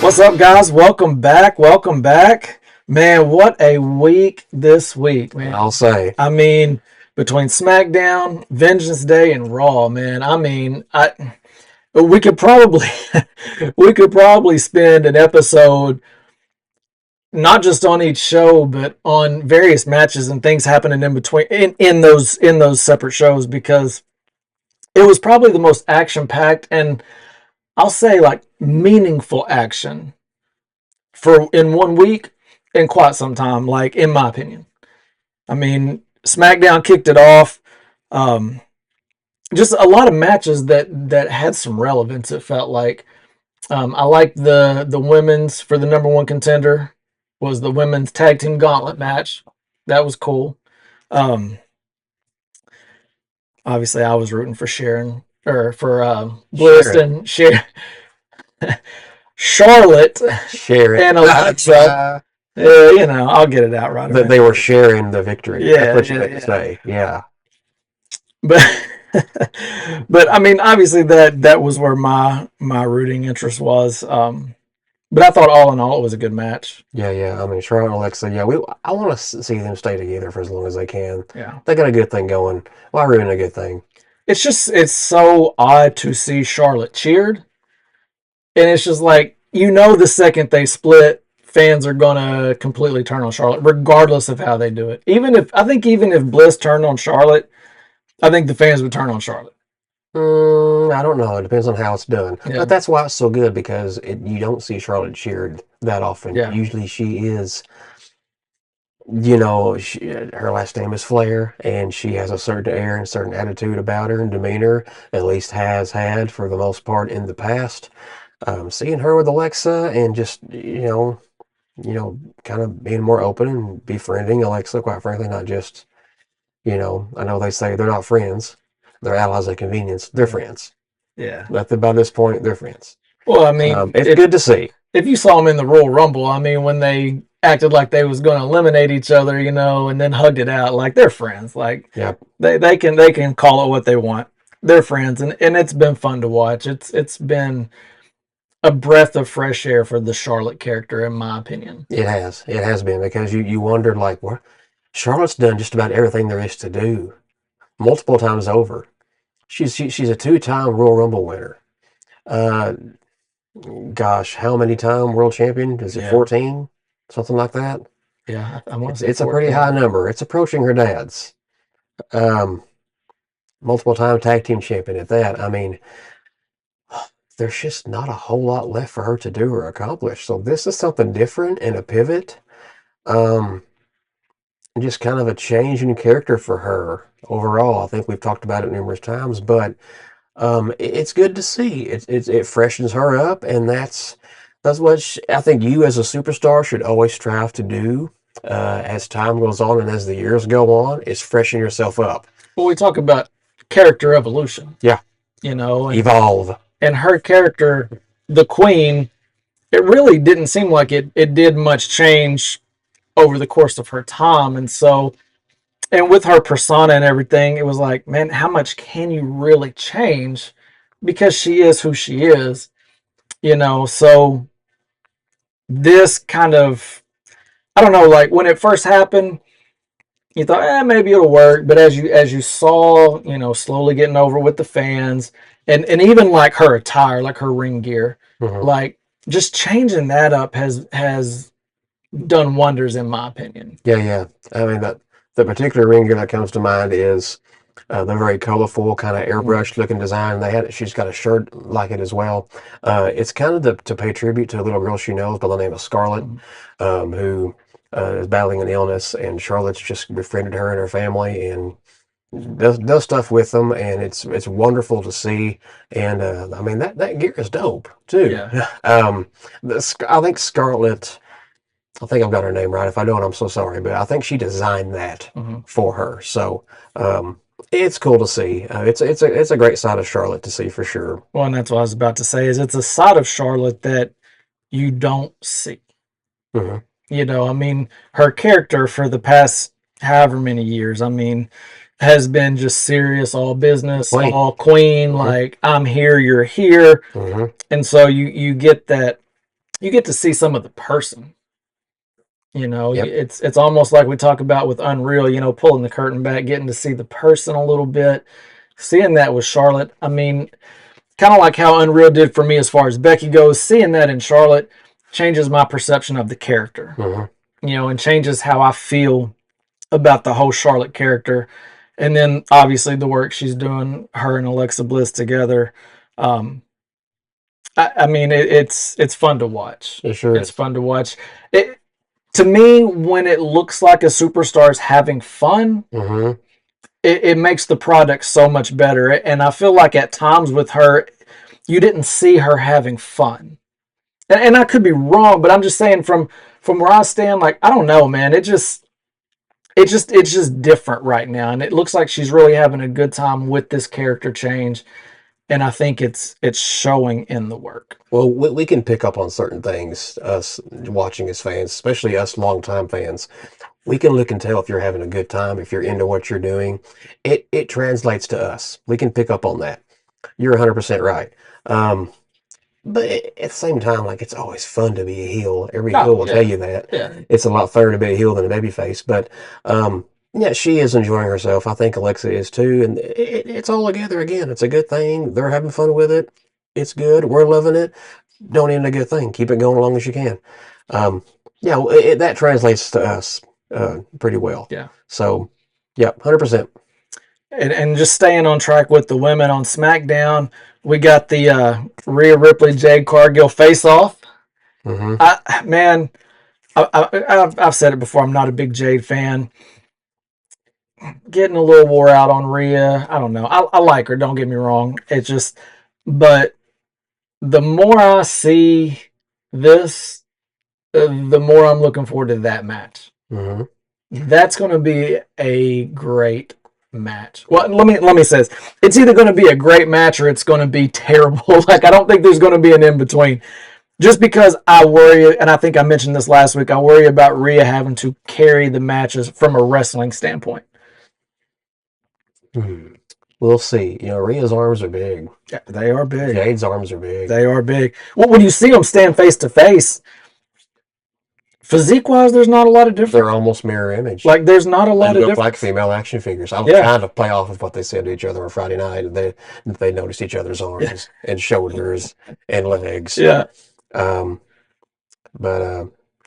What's up, guys? Welcome back. Welcome back. Man, what a week this week, man. I'll say. I mean, between SmackDown, Vengeance Day, and Raw, man. We could probably we could probably spend an episode not just on each show, but on various matches and things happening in between in those separate shows, because it was probably the most action packed and I'll say like meaningful action for in 1 week in quite some time, like in my opinion. I mean, SmackDown kicked it off. Um, just a lot of matches that had some relevance. It felt like I liked the women's for the number one contender was the women's tag team gauntlet match. That was cool. Um, Obviously, I was rooting for Sharon or for Bliss and Charlotte Share and it. Alexa. I'll get it out right away. They were sharing the victory. Yeah, That's what you yeah, meant to say. Yeah. But but I mean, obviously that was where my rooting interest was. But I thought all in all it was a good match. Yeah. I mean, Charlotte and Alexa, I want to see them stay together for as long as they can. Yeah. They got a good thing going. Why ruin a good thing? It's so odd to see Charlotte cheered. And it's just like, the second they split, fans are gonna completely turn on Charlotte, regardless of how they do it. Even if Bliss turned on Charlotte, I think the fans would turn on Charlotte. I don't know. It depends on how it's done. Yeah. But that's why it's so good, because you don't see Charlotte cheered that often. Yeah. Usually she is, her last name is Flair, and she has a certain air and certain attitude about her and demeanor, at least has had for the most part in the past. Seeing her with Alexa and just, kind of being more open and befriending Alexa, quite frankly, not just, I know they say they're not friends. They're allies of convenience. They're friends. Yeah. But by this point, they're friends. Well, I mean, it's good to see. If you saw them in the Royal Rumble, I mean, when they acted like they was going to eliminate each other, and then hugged it out, like they're friends. Like, yep. they can call it what they want. They're friends, and it's been fun to watch. It's been a breath of fresh air for the Charlotte character, in my opinion. It has been, because you wondered, like, what? Charlotte's done just about everything there is to do, multiple times over. She's a 2-time Royal Rumble winner. Gosh, how many time world champion? Is it 14? Something like that? Yeah, it's a pretty high number. It's approaching her dad's. Multiple time tag team champion at that. I mean, there's just not a whole lot left for her to do or accomplish. So this is something different and a pivot. Just kind of a change in character for her overall. I think we've talked about it numerous times, but it's good to see. It freshens her up, and that's what I think you as a superstar should always strive to do as time goes on and as the years go on, is freshen yourself up. Well, we talk about character evolution. Yeah. Evolve. And her character, the Queen, it really didn't seem like it did much change over the course of her time. And so, and with her persona and everything, it was like, man, how much can you really change? Because she is who she is, so this kind of, I don't know, like when it first happened, you thought, maybe it'll work. But as you saw, slowly getting over with the fans and even like her attire, like her ring gear, like just changing that up has done wonders, in my opinion. Yeah. I mean, the particular ring gear that comes to mind is the very colorful, kind of airbrushed looking design. She's got a shirt like it as well. It's kind of to pay tribute to a little girl she knows by the name of Scarlett, who is battling an illness, and Charlotte's just befriended her and her family and does stuff with them, and it's wonderful to see. And I mean, that gear is dope too. Yeah. I think Scarlett, I think I've got her name right. If I don't, I'm so sorry, but I think she designed that for her. So it's cool to see. It's a great side of Charlotte to see for sure. Well, and that's what I was about to say, is it's a side of Charlotte that you don't see. I mean, her character for the past however many years, I mean, has been just serious, all business, all queen, like, I'm here, you're here. And so you get that you get to see some of the person. Yep. It's almost like we talk about with Unreal, pulling the curtain back, getting to see the person a little bit. Seeing that with Charlotte, I mean, kind of like how Unreal did for me as far as Becky goes, seeing that in Charlotte changes my perception of the character, and changes how I feel about the whole Charlotte character. And then obviously the work she's doing, her and Alexa Bliss together. Um, I mean, it's fun to watch. It sure It's is. fun to watch. It to me, when it looks like a superstar's having fun, it makes the product so much better. And I feel like at times with her, you didn't see her having fun. And I could be wrong, but I'm just saying from where I stand, like I don't know, man. It's just different right now, and it looks like she's really having a good time with this character change. And I think it's showing in the work. Well, we can pick up on certain things, us watching as fans, especially us longtime fans. We can look and tell if you're having a good time, if you're into what you're doing. It translates to us. We can pick up on that. You're 100% right. But at the same time, like it's always fun to be a heel. Every heel will tell you that. Yeah. It's a lot funner to be a heel than a babyface. But yeah, she is enjoying herself. I think Alexa is too, and it's all together again. It's a good thing. They're having fun with it. It's good. We're loving it. Don't end a good thing. Keep it going as long as you can. Um, yeah, that translates to us pretty well. Yeah. So, yeah, 100%. And just staying on track with the women on SmackDown, we got the Rhea Ripley Jade Cargill face off. Man, I've said it before. I'm not a big Jade fan. Getting a little wore out on Rhea. I don't know. I like her. Don't get me wrong. It's just, but the more I see this, the more I'm looking forward to that match. That's going to be a great match. Well, let me say this: it's either going to be a great match or it's going to be terrible. Like I don't think there's going to be an in between. Just because I worry, and I think I mentioned this last week, I worry about Rhea having to carry the matches from a wrestling standpoint. We'll see. Rhea's arms are big. Yeah, they are big. Jade's arms are big. They are big. Well, when you see them stand face to face, physique-wise, there's not a lot of difference. They're almost mirror image. Like, there's not a lot they of look difference. like female action figures. I was trying to play off of what they said to each other on Friday night. And they noticed each other's arms and shoulders and legs. Yeah. But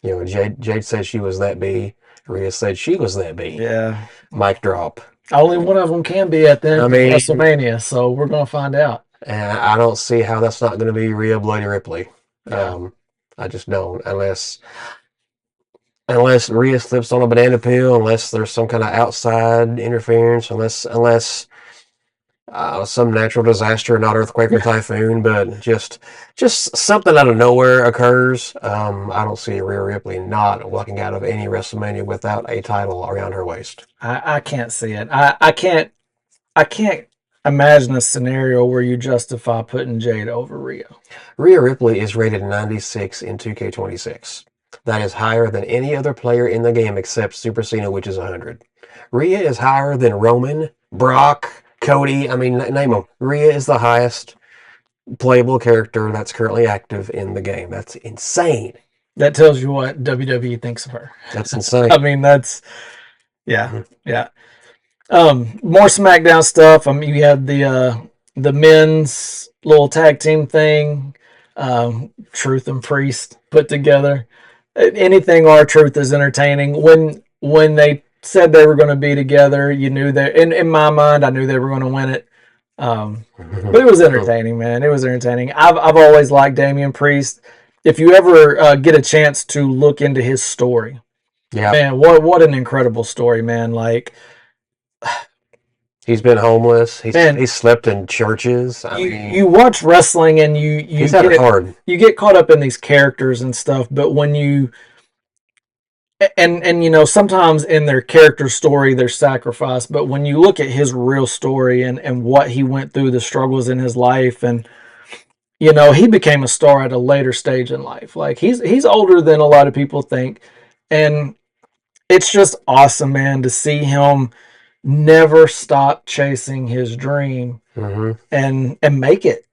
Jade said she was that B. Rhea said she was that B. Yeah. Mic drop. Only one of them can be at the end of WrestleMania, so we're going to find out. And I don't see how that's not going to be Rhea Bloody Ripley. Yeah. I just don't, unless Rhea slips on a banana peel, unless there's some kind of outside interference, unless some natural disaster, not earthquake or typhoon, but just something out of nowhere occurs. I don't see Rhea Ripley not walking out of any WrestleMania without a title around her waist. I can't see it. I can't imagine a scenario where you justify putting Jade over Rhea. Rhea Ripley is rated 96 in 2K26. That is higher than any other player in the game except Super Cena, which is 100. Rhea is higher than Roman, Brock, Cody. I mean, name them. Rhea is the highest playable character that's currently active in the game. That's insane. That tells you what WWE thinks of her. That's insane. I mean, that's yeah. More SmackDown stuff. You had the men's little tag team thing, Truth and Priest put together. Anything R-Truth is entertaining. When they said they were going to be together, you knew that. In my mind, I knew they were going to win it. But it was entertaining, man. It was entertaining. I've always liked Damian Priest. If you ever get a chance to look into his story, man, what an incredible story, man. Like, he's been homeless. He's slept in churches. You watch wrestling and you get caught up in these characters and stuff, but when you and sometimes in their character story there's sacrifice, but when you look at his real story and what he went through, the struggles in his life, and he became a star at a later stage in life. Like he's older than a lot of people think, and it's just awesome, man, to see him never stop chasing his dream and make it.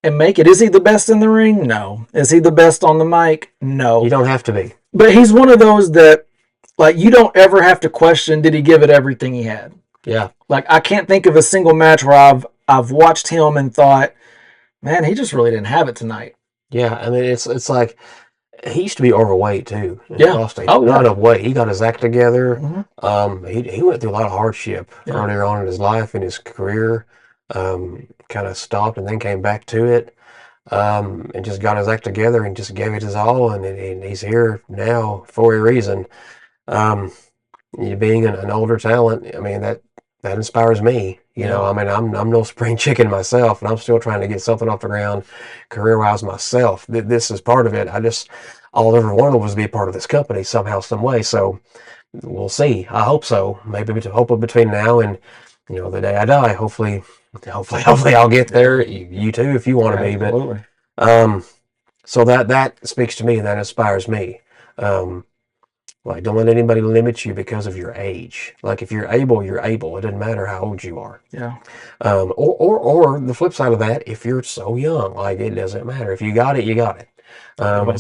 and make it. Is he the best in the ring? No. Is he the best on the mic? No. You don't have to be. But he's one of those that, like, you don't ever have to question, did he give it everything he had? Yeah. Like, I can't think of a single match where I've watched him and thought, man, he just really didn't have it tonight. Yeah. I mean, it's like he used to be overweight too. Yeah. Oh, yeah. Not enough weight. He got his act together. Mm-hmm. He went through a lot of hardship Yeah. earlier on in his life and his career. Kind of stopped and then came back to it. And just got his act together and just gave it his all. And he's here now for a reason. You being an older talent, I mean, that inspires me. You know, I mean, I'm no spring chicken myself, and I'm still trying to get something off the ground career-wise myself. This is part of it. All I ever wanted was to be a part of this company somehow, some way. So we'll see. I hope so. Maybe hopefully between now and, the day I die, hopefully I'll get there. You too, if you want to be. But so that speaks to me and that inspires me. Like, don't let anybody limit you because of your age. Like, if you're able, you're able. It doesn't matter how old you are. Yeah. Or the flip side of that, if you're so young, like, it doesn't matter. If you got it, you got it. And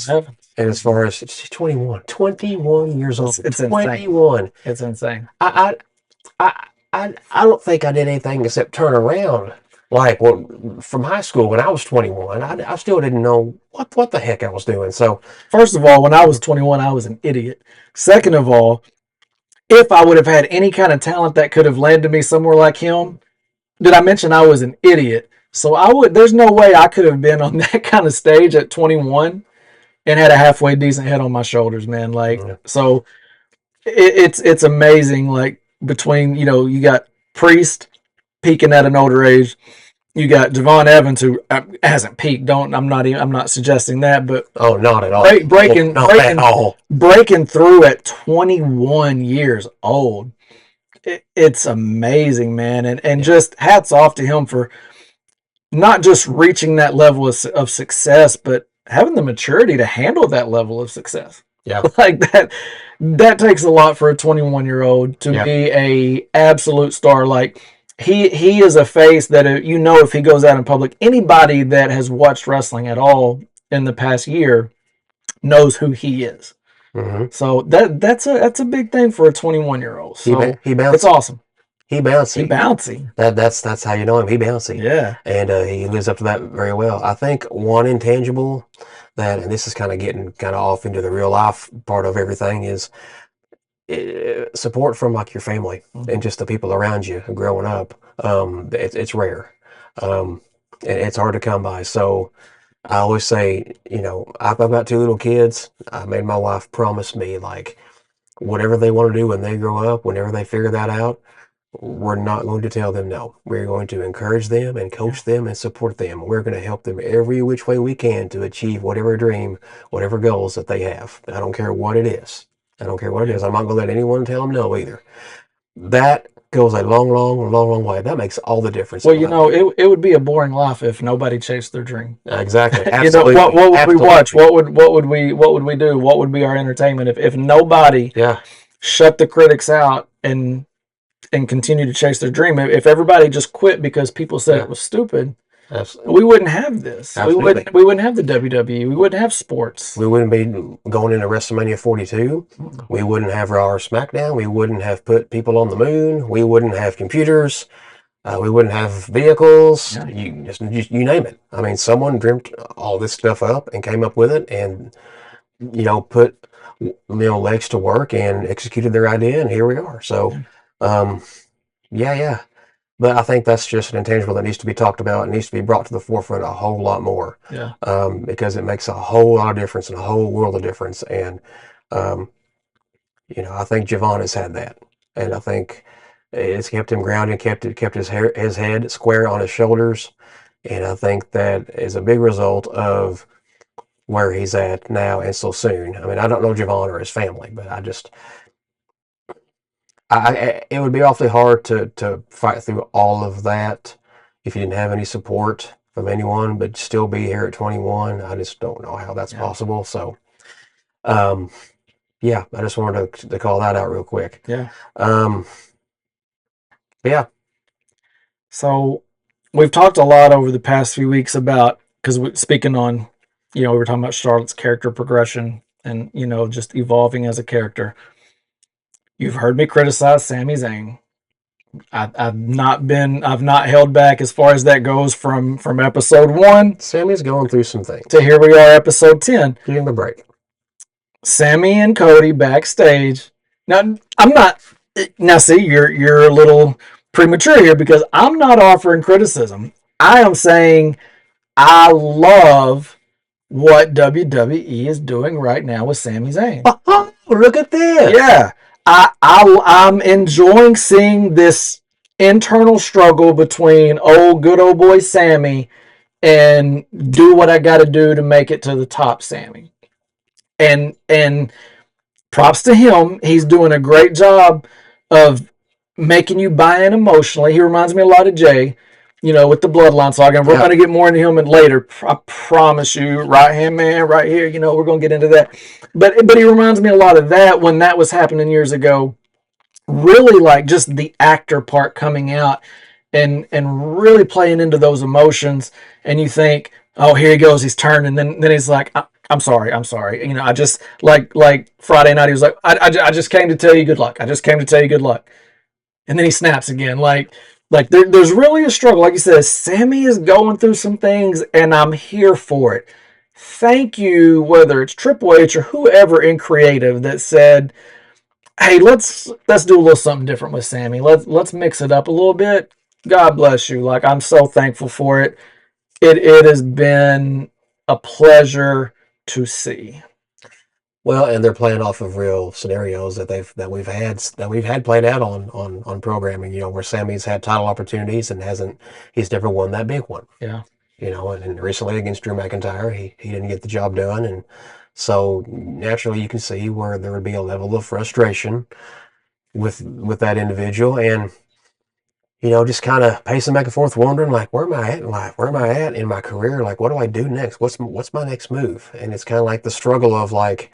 as far as 21 years old, it's 21. Insane. It's insane. I don't think I did anything except turn around. Like, from high school when I was 21, I still didn't know what the heck I was doing. So, first of all, when I was 21, I was an idiot. Second of all, if I would have had any kind of talent that could have landed me somewhere like him, did I mention I was an idiot? So there's no way I could have been on that kind of stage at 21 and had a halfway decent head on my shoulders, man. Like, so it's amazing. Like, between, you got Priest peaking at an older age. You got Javon Evans, who hasn't peaked. I'm not suggesting that, but not at all. Breaking through at 21 years old. It's amazing, man, and just hats off to him for not just reaching that level of success, but having the maturity to handle that level of success. Yeah, like that takes a lot for a 21-year-old to be a absolute star. Like, he is a face that, if he goes out in public, anybody that has watched wrestling at all in the past year knows who he is. Mm-hmm. So that's a big thing for a 21-year-old. So he bouncy. It's awesome. He bouncy. He bouncy. That's how you know him. He bouncy. Yeah. And he lives up to that very well. I think one intangible and this is kind of getting off into the real life part of everything, is support from, like, your family and just the people around you growing up. It's rare. And it's hard to come by. So I always say, I've got 2 little kids. I made my wife promise me, like, whatever they want to do when they grow up, whenever they figure that out, we're not going to tell them no. We're going to encourage them and coach them and support them. We're going to help them every which way we can to achieve whatever dream, whatever goals that they have. I don't care what it is. I'm not going to let anyone tell them no either. That goes a long, long, long, long way. That makes all the difference. Well, it would be a boring life if nobody chased their dream. Exactly. Absolutely. What would we watch? What would we do? What would be our entertainment if nobody shut the critics out and continue to chase their dream? If everybody just quit because people said it was stupid, we wouldn't have this. Absolutely. We wouldn't have the WWE. We wouldn't have sports. We wouldn't be going into WrestleMania 42. We wouldn't have Raw or SmackDown. We wouldn't have put people on the moon. We wouldn't have computers. We wouldn't have vehicles. Yeah. You name it. I mean, someone dreamt all this stuff up and came up with it, and put legs to work and executed their idea, and here we are. So, yeah. But I think that's just an intangible that needs to be talked about. It needs to be brought to the forefront a whole lot more. Yeah. Because it makes a whole lot of difference and a whole world of difference. And, I think Javon has had that. And I think it's kept him grounded, kept his head square on his shoulders. And I think that is a big result of where he's at now and so soon. I mean, I don't know Javon or his family, but it would be awfully hard to fight through all of that if you didn't have any support from anyone, but still be here at 21. I just don't know how that's possible. So, I just wanted to call that out real quick. Yeah. Yeah. So we've talked a lot over the past few weeks about because speaking on, we were talking about Charlotte's character progression and, just evolving as a character. You've heard me criticize Sami Zayn. I've not held back as far as that goes from episode 1. Sammy's going through some things. To here we are, episode 10. Give him a break. Sami and Cody backstage. Now, I'm not. Now, see, you're a little premature here because I'm not offering criticism. I am saying I love what WWE is doing right now with Sami Zayn. Oh, look at this! Yeah, I'm enjoying seeing this internal struggle between good old boy Sami and do what I got to do to make it to the top, Sami. And props to him. He's doing a great job of making you buy in emotionally. He reminds me a lot of Jay, with the bloodline saga. And we're going to get more into him later. I promise you, right hand man, right here. We're going to get into that. But he reminds me a lot of that when that was happening years ago. Really like just the actor part coming out and really playing into those emotions. And you think, oh, here he goes, he's turning. Then he's like, I'm sorry. I just like Friday night. He was like, I just came to tell you good luck. I just came to tell you good luck. And then he snaps again. Like there's really a struggle. Like you said, Sami is going through some things, and I'm here for it. Thank you, whether it's Triple H or whoever in creative that said, hey, let's do a little something different with Sami. Let's mix it up a little bit. God bless you. Like, I'm so thankful for it. It has been a pleasure to see. Well, and they're playing off of real scenarios that we've had played out on programming. Where Sami's had title opportunities and he's never won that big one. Yeah. And recently against Drew McIntyre, he didn't get the job done, and so naturally you can see where there would be a level of frustration with that individual, and just kind of pacing back and forth, wondering like, where am I at in life? Where am I at in my career? Like, what do I do next? What's my next move? And it's kind of like the struggle of like,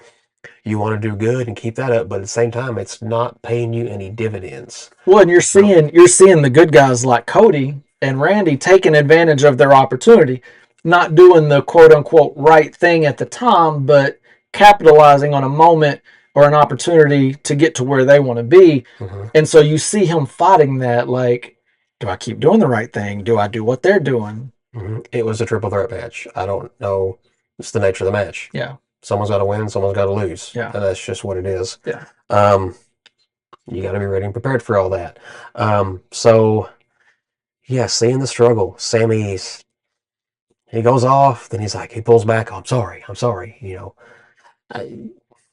you want to do good and keep that up, but at the same time, it's not paying you any dividends. Well, and you're seeing the good guys like Cody and Randy taking advantage of their opportunity, not doing the quote unquote right thing at the time, but capitalizing on a moment or an opportunity to get to where they want to be. Mm-hmm. And so you see him fighting that, like, do I keep doing the right thing? Do I do what they're doing? Mm-hmm. It was a triple threat match. I don't know. It's the nature of the match. Yeah. Someone's got to win, someone's got to lose. Yeah. And that's just what it is. Yeah. You got to be ready and prepared for all that. So, yeah, seeing the struggle. Sami's, he goes off, then he's like, he pulls back. Oh, I'm sorry.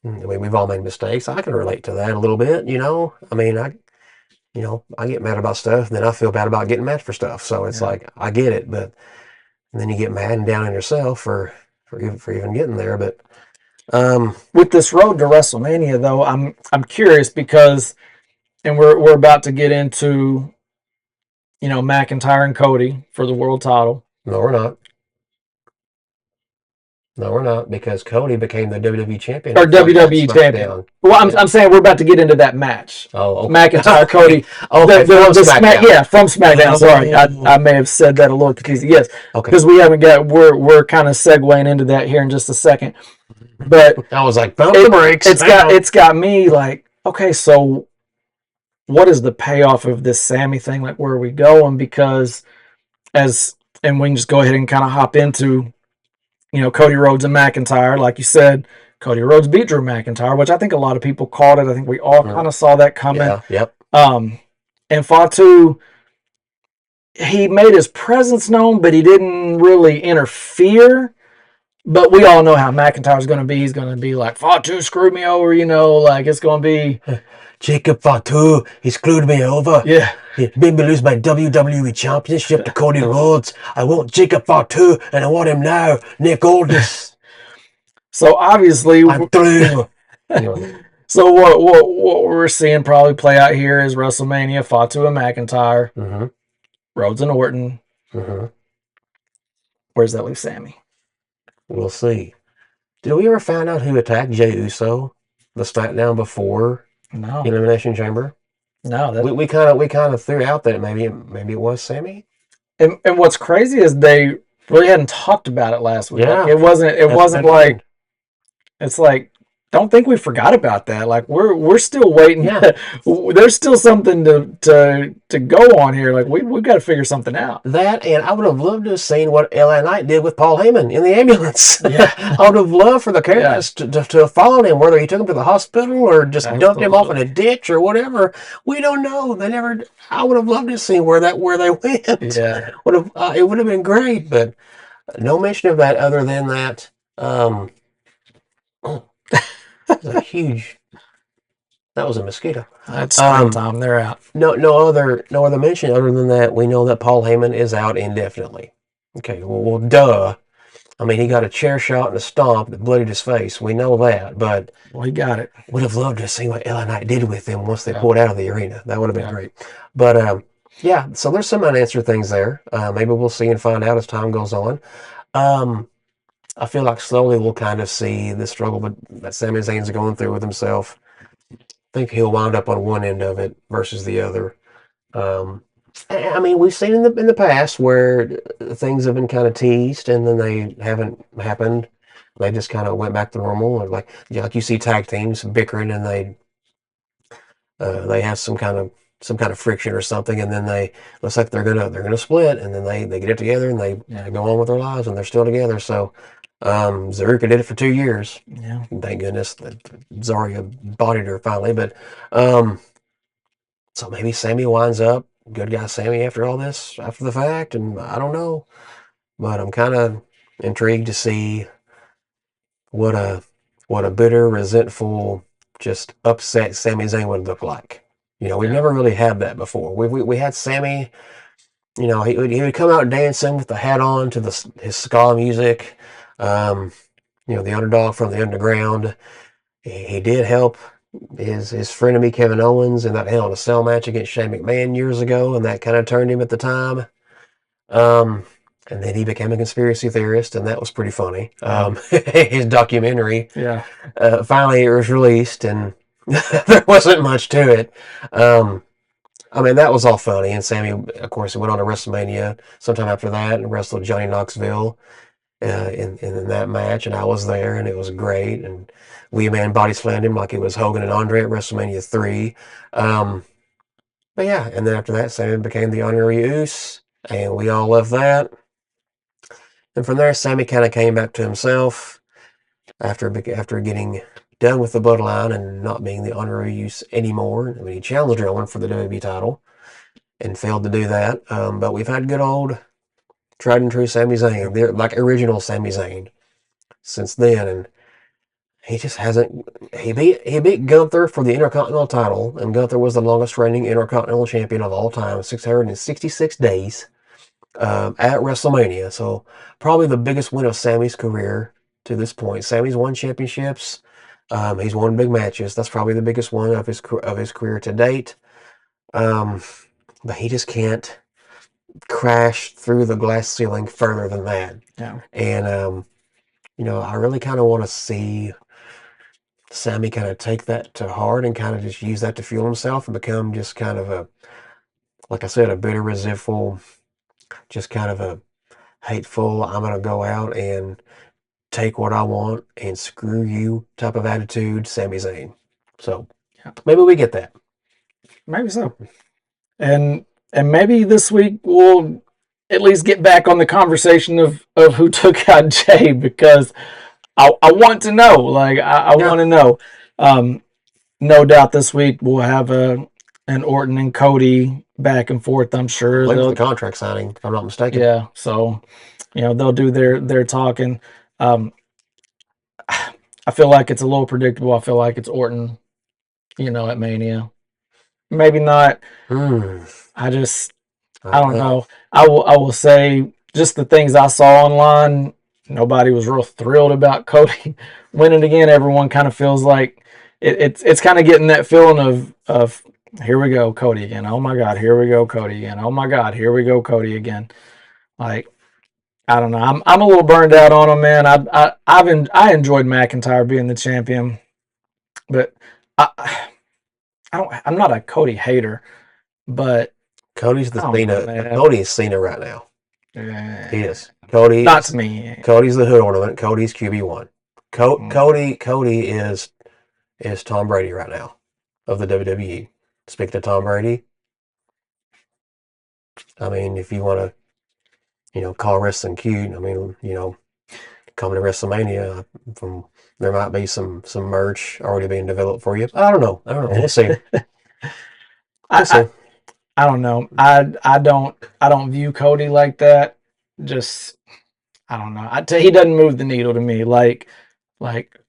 We've all made mistakes. I can relate to that a little bit, I mean, I get mad about stuff, and then I feel bad about getting mad for stuff. So it's like, I get it, but then you get mad and down on yourself for even getting there. But with this road to WrestleMania, though, I'm curious because, and we're about to get into, McIntyre and Cody for the world title. No, we're not. No, we're not, because Cody became the WWE champion. Or WWE champion. Well, I'm saying we're about to get into that match. Oh, okay. McIntyre, Cody. Okay, from SmackDown. From SmackDown. Sorry, I may have said that a little confusing. Yes, because we haven't got. We're kind of segueing into that here in just a second. But I was like, bump the brakes. It's got me like, okay, so what is the payoff of this Sami thing? Like, where are we going? Because and we can just go ahead and kind of hop into, Cody Rhodes and McIntyre. Like you said, Cody Rhodes beat Drew McIntyre, which I think a lot of people called it. I think we all kind of saw that coming. Yeah, yep. And Fatu, he made his presence known, but he didn't really interfere. But we all know how McIntyre's going to be. He's going to be like, Fatu screwed me over, like it's going to be... Jacob Fatu, he screwed me over. Yeah. He made me lose my WWE Championship to Cody Rhodes. I want Jacob Fatu, and I want him now. Nick Aldis. So obviously... I'm through. So what we're seeing probably play out here is WrestleMania, Fatu and McIntyre, mm-hmm. Rhodes and Orton. Mm-hmm. Where's that leave Sami? We'll see. Did we ever find out who attacked Jey Uso the SmackDown before Elimination Chamber? No. We kind of threw out that maybe it was Sami. And what's crazy is they We hadn't talked about it last week. Like Yeah, it wasn't. It that's a wasn't good like point. it's like. Don't think we forgot about that. Like we're still waiting. Yeah, There's still something to go on here. Like we've got to figure something out. that, and I would have loved to have seen what LA Knight did with Paul Heyman in the ambulance. Yeah, I would have loved for the yeah, cast to have followed him, whether he took him to the hospital or just dumped him off in absolutely. a ditch or whatever. We don't know. They never. I would have loved to see where they went. Yeah, Would have it would have been great, but no mention of that other than that. Um, a huge. That was a mosquito. it's Um, springtime. They're out. no other mention other than that. We know that Paul Heyman is out indefinitely. Okay, well, duh. I mean, he got a chair shot and a stomp that bloodied his face. We know that, but Well, he got it. would have loved to see what LA Knight did with him once they Yeah, pulled out of the arena. That would have been yeah, great. But yeah, so there's some unanswered things there. Maybe we'll see and find out as time goes on. Um, I feel like slowly we'll kind of see the struggle that Sami Zayn's going through with himself. I think he'll wind up on one end of it versus the other. Um, I mean, we've seen in the past where things have been kind of teased and then they haven't happened. They just kind of went back to normal, or like like you see tag teams bickering and they have some kind of friction or something, and then they looks like they're gonna split, and then they get it together and they go on with their lives and they're still together. So Zarika did it for 2 years. yeah, Thank goodness that Zarya bodied her finally, but um, so maybe Sammy winds up good guy Sammy after all this, after the fact, and I don't know, but I'm kind of intrigued to see what a bitter, resentful, just upset Sami Zayn would look like. You know, we've yeah, never really had that before. We had Sammy. You know, he would come out dancing with the hat on to his ska music. Um, you know, the underdog from the underground. He did help his frenemy Kevin Owens in that Hell in a Cell match against Shane McMahon years ago, and that kind of turned him at the time. Um, and then he became a conspiracy theorist, and that was pretty funny. yeah, His documentary yeah, finally was released, and there wasn't much to it. I mean, that was all funny. And Sammy, of course, went on to WrestleMania sometime after that and wrestled Johnny Knoxville in that match, and I was there, and it was great. And Wee Man body slammed him like it was Hogan and Andre at WrestleMania 3. Um, but yeah, and then after that, Sammy became the honorary Uce, and we all loved that. And from there, Sammy kind of came back to himself after getting done with the bloodline and not being the honorary Uce anymore. I mean, he challenged Rowan for the WWE title and failed to do that. But we've had good old tried and true Sami Zayn, like original Sami Zayn, since then, and he just hasn't. He beat Gunther for the Intercontinental title, and Gunther was the longest reigning Intercontinental champion of all time, 666 days at WrestleMania. So probably the biggest win of Sammy's career to this point. Sammy's won championships. He's won big matches. That's probably the biggest one of his career to date. Um, but he just can't crash through the glass ceiling further than that. yeah, And you know, I really kind of want to see Sammy kind of take that to heart and kind of just use that to fuel himself and become just kind of a, like I said, a bitter, resentful, just kind of a hateful, I'm going to go out and take what I want and screw you type of attitude, Sami Zayn. So yeah. maybe we get that. Maybe so. And maybe this week we'll at least get back on the conversation of who took out Jay because I want to know. Like I Yeah, want to know. Um, no doubt this week we'll have an Orton and Cody back and forth. I'm I sure believe it's the they'll. contract signing, if I'm not mistaken. Yeah. So they'll do their talking. Um, I feel like it's a little predictable. I feel like it's Orton. At Mania. Maybe not. Hmm. I just I I don't don't know. know. I will say just the things I saw online. Nobody was real thrilled about Cody winning again. Everyone kind of feels like it's kind of getting that feeling of here we go Cody again. Oh my God, here we go Cody again. Oh my God, here we go Cody again. Like I don't know. I'm a little burned out on him, man. I enjoyed McIntyre being the champion, but I'm not a Cody hater, but Cody's I the don't know, Cena. man. Cody is Cena right now. He Eh, is. Cody. not to me. Cody's the hood ornament. Cody's QB1. Mm. Cody is Tom Brady right now of the WWE. Speaking of Tom Brady, I mean, if you want to, call wrestling cute, I mean, coming to WrestleMania, from there might be some merch already being developed for you. I don't know. We'll see. We'll I, see. I don't know. I don't view Cody like that. Just I don't know. He doesn't move the needle to me. Like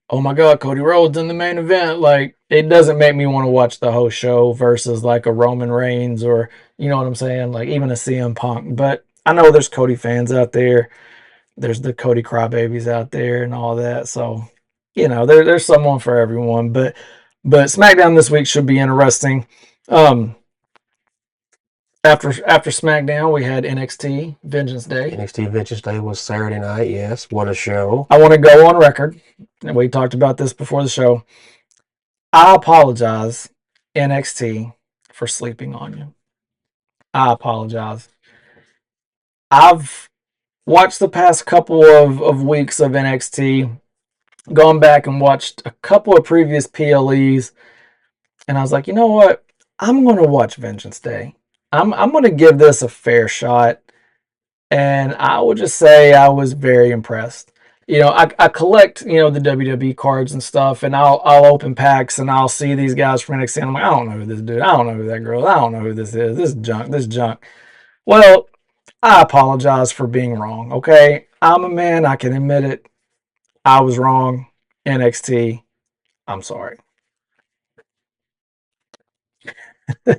oh my god, Cody Rhodes in the main event. Like it doesn't make me want to watch the whole show versus like a Roman Reigns or you know what I'm saying. Like even a CM Punk. But I know there's Cody fans out there. There's the Cody crybabies out there and all that. So there's someone for everyone. But SmackDown this week should be interesting. Um, after SmackDown, we had NXT Vengeance Day. NXT Vengeance Day was Saturday night. Yes, what a show! I want to go on record, and we talked about this before the show. I apologize, NXT, for sleeping on you. I apologize. I've watched the past couple of weeks of NXT, gone back and watched a couple of previous PLEs, and I was like, you know what? I'm going to watch Vengeance Day. I'm going to give this a fair shot. And I would just say I was very impressed. I collect, the WWE cards and stuff, and I'll open packs and I'll see these guys from NXT. And I'm like, I don't know who this dude, I don't know who that girl, I don't know who this is. This is junk, this is junk. Well, I apologize for being wrong. Okay, I'm a man, I can admit it. I was wrong. NXT, I'm sorry. I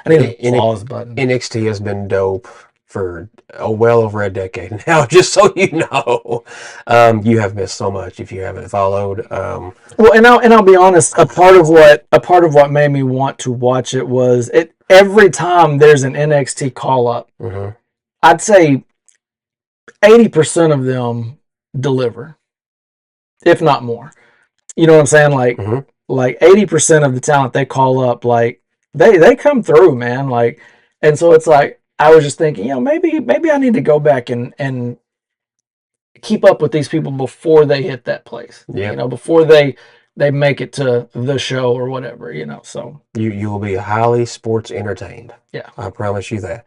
need an applause button. NXT has been dope for well over a decade now. Just so you know, you have missed so much if you haven't followed. Well, and I'll be honest. A part of what made me want to watch it was it every time there's an NXT call up. Mhm. I'd say 80% of them deliver, if not more. You know what I'm saying? Like Mhm. like 80% of the talent they call up, like they come through, man. Like, and so it's like I was just thinking, maybe I need to go back and keep up with these people before they hit that place. Yep. Before they make it to the show or whatever. So You will be highly sports entertained. yeah. I promise you that.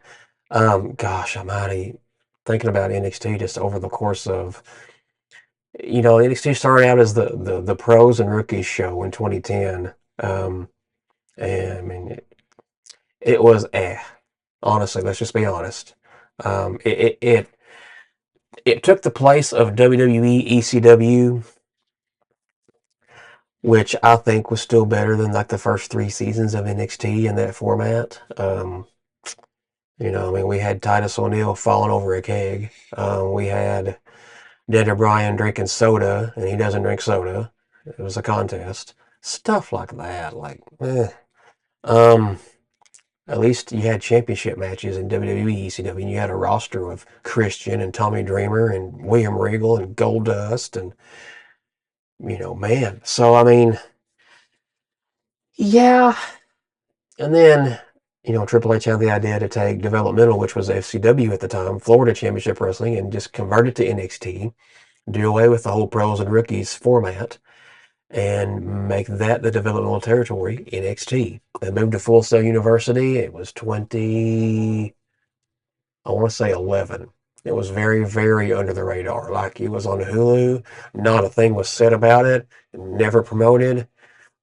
Gosh almighty, thinking about NXT just over the course of, NXT started out as the pros and rookies show in 2010. And I mean, it was honestly, let's just be honest. It took the place of WWE ECW, which I think was still better than like the first 3 seasons of NXT in that format. I mean, we had Titus O'Neil falling over a keg. We had Daniel Bryan drinking soda, and he doesn't drink soda. It was a contest. Stuff like that. Like, Um, at least you had championship matches in WWE ECW, and you had a roster of Christian and Tommy Dreamer and William Regal and Goldust, and man. So I mean, yeah. And then Triple H had the idea to take developmental, which was FCW at the time, Florida Championship Wrestling, and just convert it to NXT, do away with the whole pros and rookies format, and make that the developmental territory, NXT. They moved to Full Sail University. It was I want to say 11. It was very, very under the radar. Like it was on Hulu. Not a thing was said about it. Never promoted.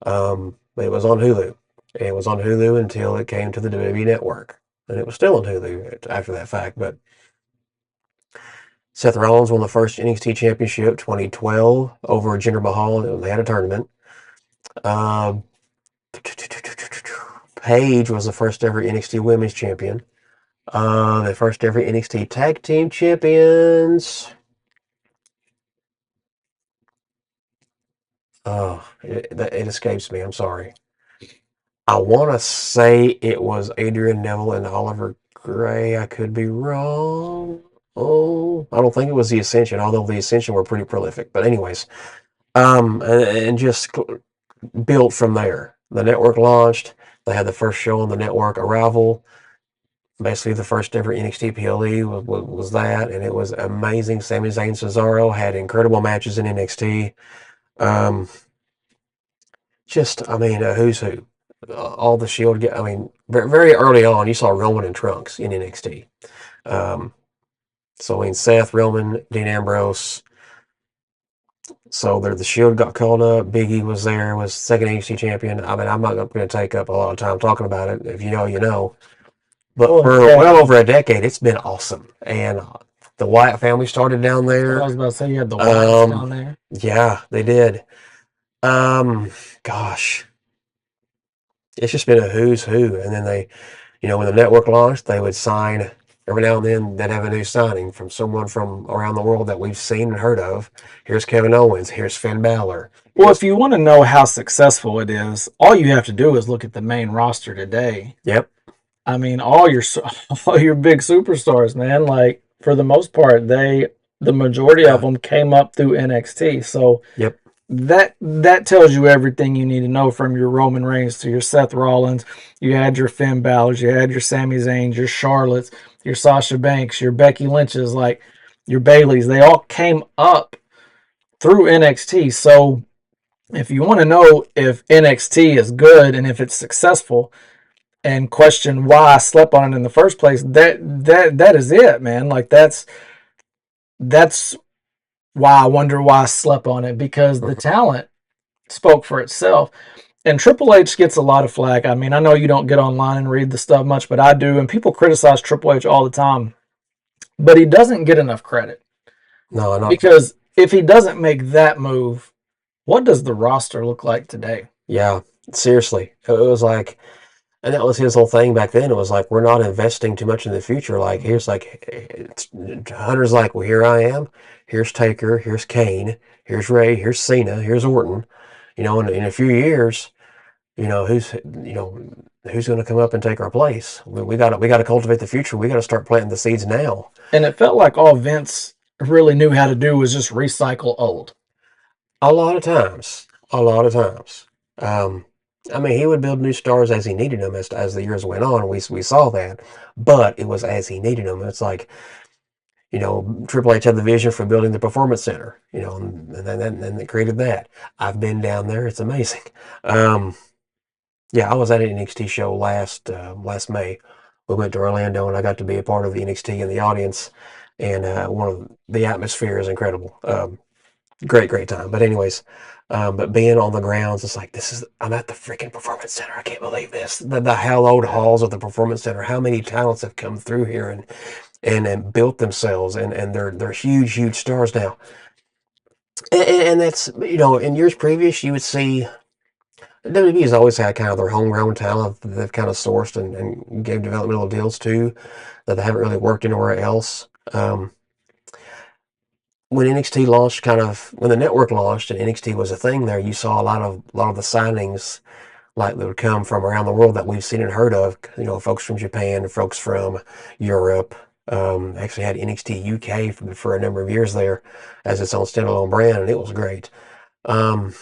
But it was on Hulu. It was on Hulu until it came to the WWE Network. And it was still on Hulu after that fact. But Seth Rollins won the first NXT Championship 2012 over Jinder Mahal. They had a tournament. Um, Paige was the first ever NXT Women's Champion. The first ever NXT Tag Team Champions. Oh, it escapes me. I'm sorry. I want to say it was Adrian Neville and Oliver Gray. I could be wrong. Oh, I don't think it was the Ascension, although the Ascension were pretty prolific. But anyways, and just built from there. The network launched. They had the first show on the network, Arrival. Basically, the first ever NXT PLE was that, and it was amazing. Sami Zayn, Cesaro had incredible matches in NXT. Um, I mean, who's who? All the Shield. I mean, very early on, you saw Roman and Trunks in NXT. Um, so I mean, Seth, Roman, Dean Ambrose. So the Shield got called up. Big E was there, was second NXT champion. I mean, I'm not going to take up a lot of time talking about it. If you know, you know. But Well, for heck, well over a decade, it's been awesome. And the Wyatt family started down that's what I there. was about to say. You had the Wyatts Um, down there. yeah, they did. Um, Gosh, it's just been a who's who. And then when the network launched, they would sign every now and then. They'd have a new signing from someone from around the world that we've seen and heard of. Here's Kevin Owens. Here's Finn Balor. Well, if you want to know how successful it is, all you have to do is look at the main roster today. Yep, I mean, all your big superstars, man. Like for the most part, the majority of yeah, them came up through NXT. So yep, that tells you everything you need to know from your Roman Reigns to your Seth Rollins. You had your Finn Balor's, you had your Sami Zayn's, your Charlotte's, your Sasha Banks, your Becky Lynch's, like your Bailey's. They all came up through NXT. So if you want to know if NXT is good and if it's successful, and question why I slept on it in the first place, that is it, man. Like that's why I wonder why I slept on it, because the mhm. talent spoke for itself. And Triple H gets a lot of flack. I mean, I know you don't get online and read the stuff much, but I do, and people criticize Triple H all the time. But he doesn't get enough credit, No, not because if he doesn't make that move, what does the roster look like today? yeah. Seriously, it was like. And that was his whole thing back then. It was like, we're not investing too much in the future. Like, Hunter's like, well, here I am. Here's Taker. Here's Kane. Here's Ray. Here's Cena. Here's Orton. In a few years, who's going to come up and take our place? We got to cultivate the future. We got to start planting the seeds now. And it felt like all Vince really knew how to do was just recycle old. A lot of times. A lot of times. Um, I mean, he would build new stars as he needed them as the years went on. We saw that, but it was as he needed them. It's like, Triple H had the vision for building the Performance Center, and then they created that. I've been down there. It's amazing. Um, yeah, I was at an NXT show last May. We went to Orlando, and I got to be a part of the NXT in the audience, and one of the atmosphere is incredible. Great time. But anyways, but being on the grounds, it's like, I'm at the freaking Performance Center. I can't believe this. The hallowed halls of the Performance Center. How many talents have come through here and built themselves, and they're huge stars now. And that's, in years previous, you would see WWE has always had kind of their homegrown talent that they've kind of sourced and gave developmental deals to, that they haven't really worked anywhere else. When NXT launched, when the network launched and NXT was a thing there, you saw a lot of the signings like that would come from around the world that we've seen and heard of. Folks from Japan, folks from Europe. Actually had NXT UK for a number of years there as its own standalone brand, and it was great. Um,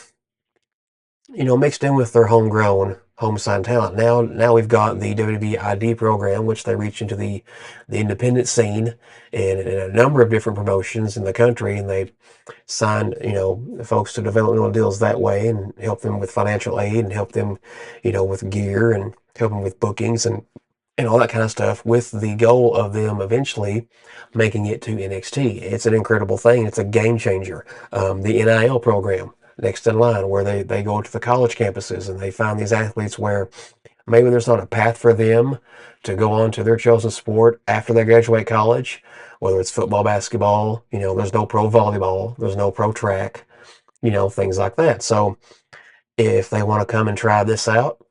Mixed in with their homegrown, home signed talent. Now we've got the WWE ID program, which they reach into the independent scene and in a number of different promotions in the country, and they sign, folks to developmental deals that way and help them with financial aid and help them, with gear and help them with bookings and all that kind of stuff, with the goal of them eventually making it to NXT. It's an incredible thing. It's a game changer. The NIL program, next in line, where they go to the college campuses and they find these athletes where maybe there's not a path for them to go on to their chosen sport after they graduate college, whether it's football, basketball, there's no pro volleyball, there's no pro track, things like that. So if they want to come and try this out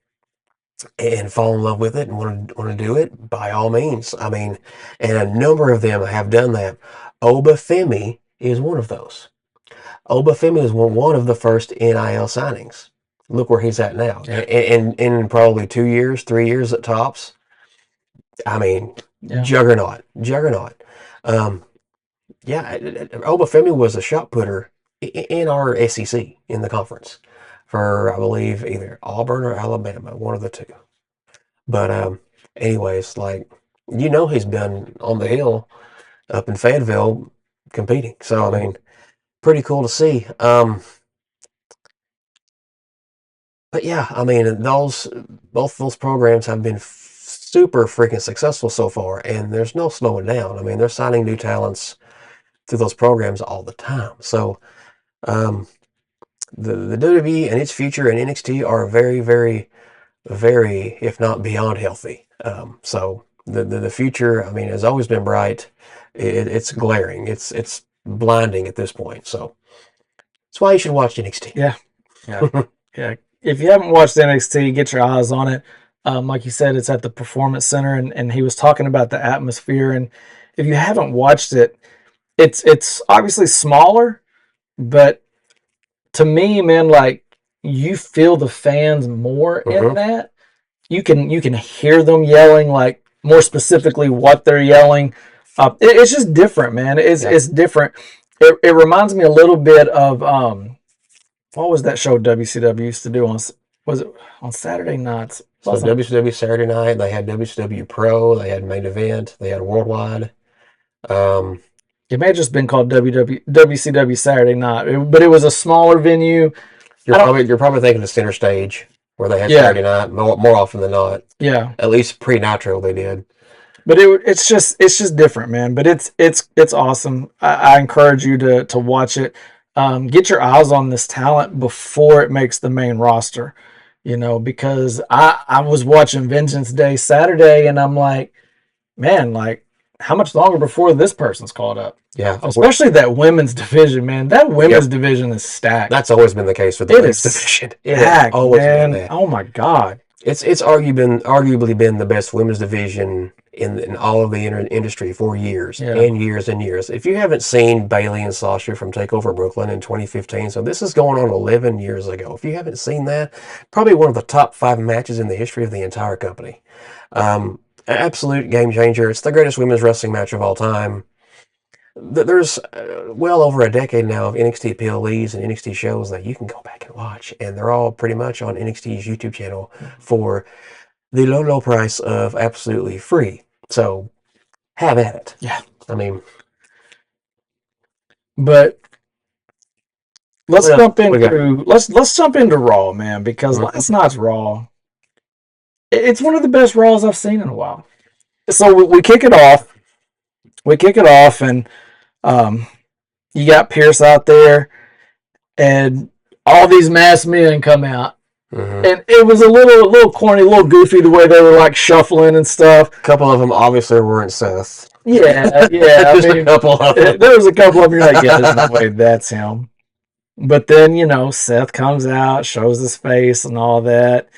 and fall in love with it and want to do it, by all means. I mean, and a number of them have done that. Obafemi is one of those. Obafemi was one of the first NIL signings. Look where he's at now. Yeah. In probably 2 years, 3 years at tops. I mean, Yeah. juggernaut. Um, yeah, Obafemi was a shot putter in our SEC in the conference for, I believe, either Auburn or Alabama, one of the two. But anyways, like, you know he's been on the hill up in Fayetteville competing. So I mean, pretty cool to see. But yeah, I mean, both those programs have been super freaking successful so far, and there's no slowing down. I mean, they're signing new talents through those programs all the time. So um, the WWE and its future and NXT are very, very, very, if not beyond healthy. So the future, I mean, has always been bright. It's glaring. It's blinding at this point. So that's why you should watch NXT. Yeah, yeah, yeah. If you haven't watched NXT, get your eyes on it. Like you said, it's at the Performance Center, and he was talking about the atmosphere. And if you haven't watched it, it's obviously smaller, but to me, man, like you feel the fans more in that. You can hear them yelling, like more specifically what they're yelling. It's just different, man. It's different. It reminds me a little bit of what was that show WCW used to do on, was it on Saturday nights? So WCW Saturday Night, they had WCW Pro, they had Main Event, they had Worldwide. It may have just been called WCW Saturday Night, but it was a smaller venue. You're probably thinking of Center Stage where they had Saturday Night more often than not. Yeah, at least pre-Nitro they did. But it's just different, man. But it's awesome. I encourage you to watch it. Get your eyes on this talent before it makes the main roster. Because I was watching Vengeance Day Saturday, and I'm like, man, like how much longer before this person's caught up? Yeah, especially that women's division, man. That women's division is stacked. That's always been the case with the women's division. It has always been that. Oh my god, it's arguably been the best women's division in all of the industry for years and years and years. If you haven't seen Bayley and Sasha from TakeOver Brooklyn in 2015, so this is going on 11 years ago. If you haven't seen that, probably one of the top 5 matches in the history of the entire company. Absolute game changer. It's the greatest women's wrestling match of all time. There's well over a decade now of NXT PLEs and NXT shows that you can go back and watch, and they're all pretty much on NXT's YouTube channel for the low price of absolutely free. So have at it. Yeah. I mean, but let's jump into Raw, man, because last night's Raw, it's one of the best Raws I've seen in a while. So we kick it off. And you got Pierce out there, and all these masked men come out. And it was a little corny, a little goofy the way they were like shuffling and stuff. A couple of them obviously weren't Seth. Yeah. A couple of them. There was a couple of them. You're like, yeah, there's no way that's him. But then Seth comes out, shows his face and all that.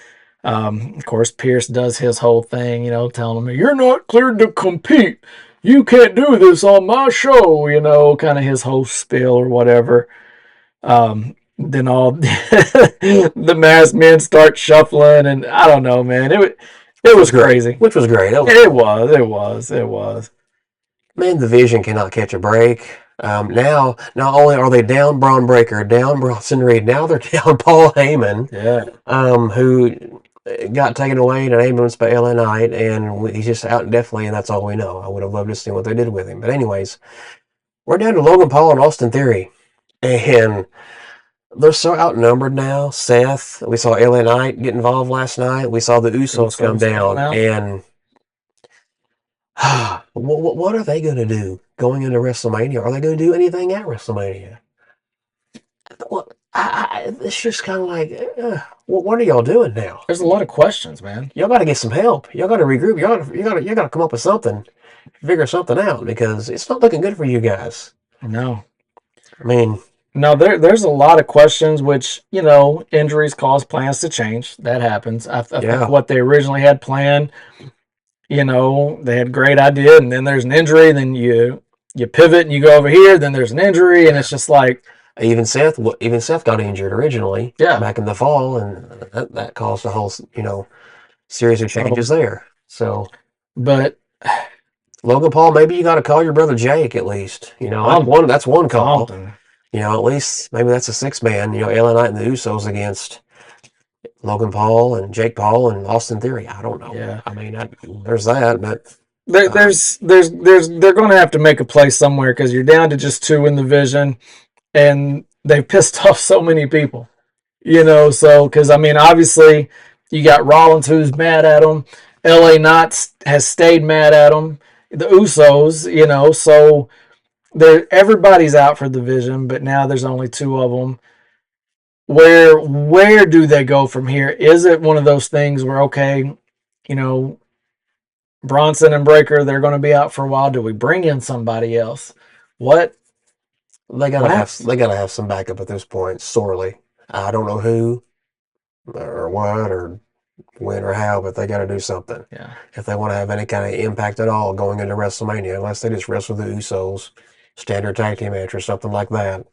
Of course, Pierce does his whole thing, telling him, "You're not cleared to compete. You can't do this on my show." Kind of his whole spiel or whatever. Then all the masked men start shuffling, and I don't know, man. It was crazy. Which was great. It was. Man, the Vision cannot catch a break. Now, not only are they down Braun Breaker, down Bronson Reed, now they're down Paul Heyman. Yeah. Who got taken away in an ambulance by LA Knight, and he's just out indefinitely, and that's all we know. I would have loved to see what they did with him. But anyways, we're down to Logan Paul and Austin Theory. And they're so outnumbered now. Seth, we saw LA Knight get involved last night. We saw the Usos come down. And what are they going to do going into WrestleMania? Are they going to do anything at WrestleMania? Well, it's just kind of like, what are y'all doing now? There's a lot of questions, man. Y'all got to get some help. Y'all got to regroup. You got to come up with something, figure something out, because it's not looking good for you guys. No. I mean, no, there's a lot of questions, which, injuries cause plans to change. That happens. I think what they originally had planned, they had a great idea, and then there's an injury, then you pivot and you go over here, then there's an injury, and it's just like, even Seth got injured originally back in the fall, and that caused a whole series of changes there. So, but Logan Paul, maybe you got to call your brother Jake at least. That's one call. At least maybe that's a 6-man. LA Knight and the Usos against Logan Paul and Jake Paul and Austin Theory. I don't know. Yeah. I mean, there's that, but They're going to have to make a play somewhere because you're down to just two in the division, and they've pissed off so many people. So because I mean, obviously, you got Rollins who's mad at him. LA Knight has stayed mad at him. The Usos, so everybody's out for the division, but now there's only two of them. Where do they go from here? Is it one of those things where okay, you know, Bronson and Breaker they're going to be out for a while? Do we bring in somebody else? What They gotta have some backup at this point. Sorely, I don't know who or what or when or how, but they got to do something. Yeah. If they want to have any kind of impact at all going into WrestleMania, unless they just wrestle the Usos, standard tag team match or something like that.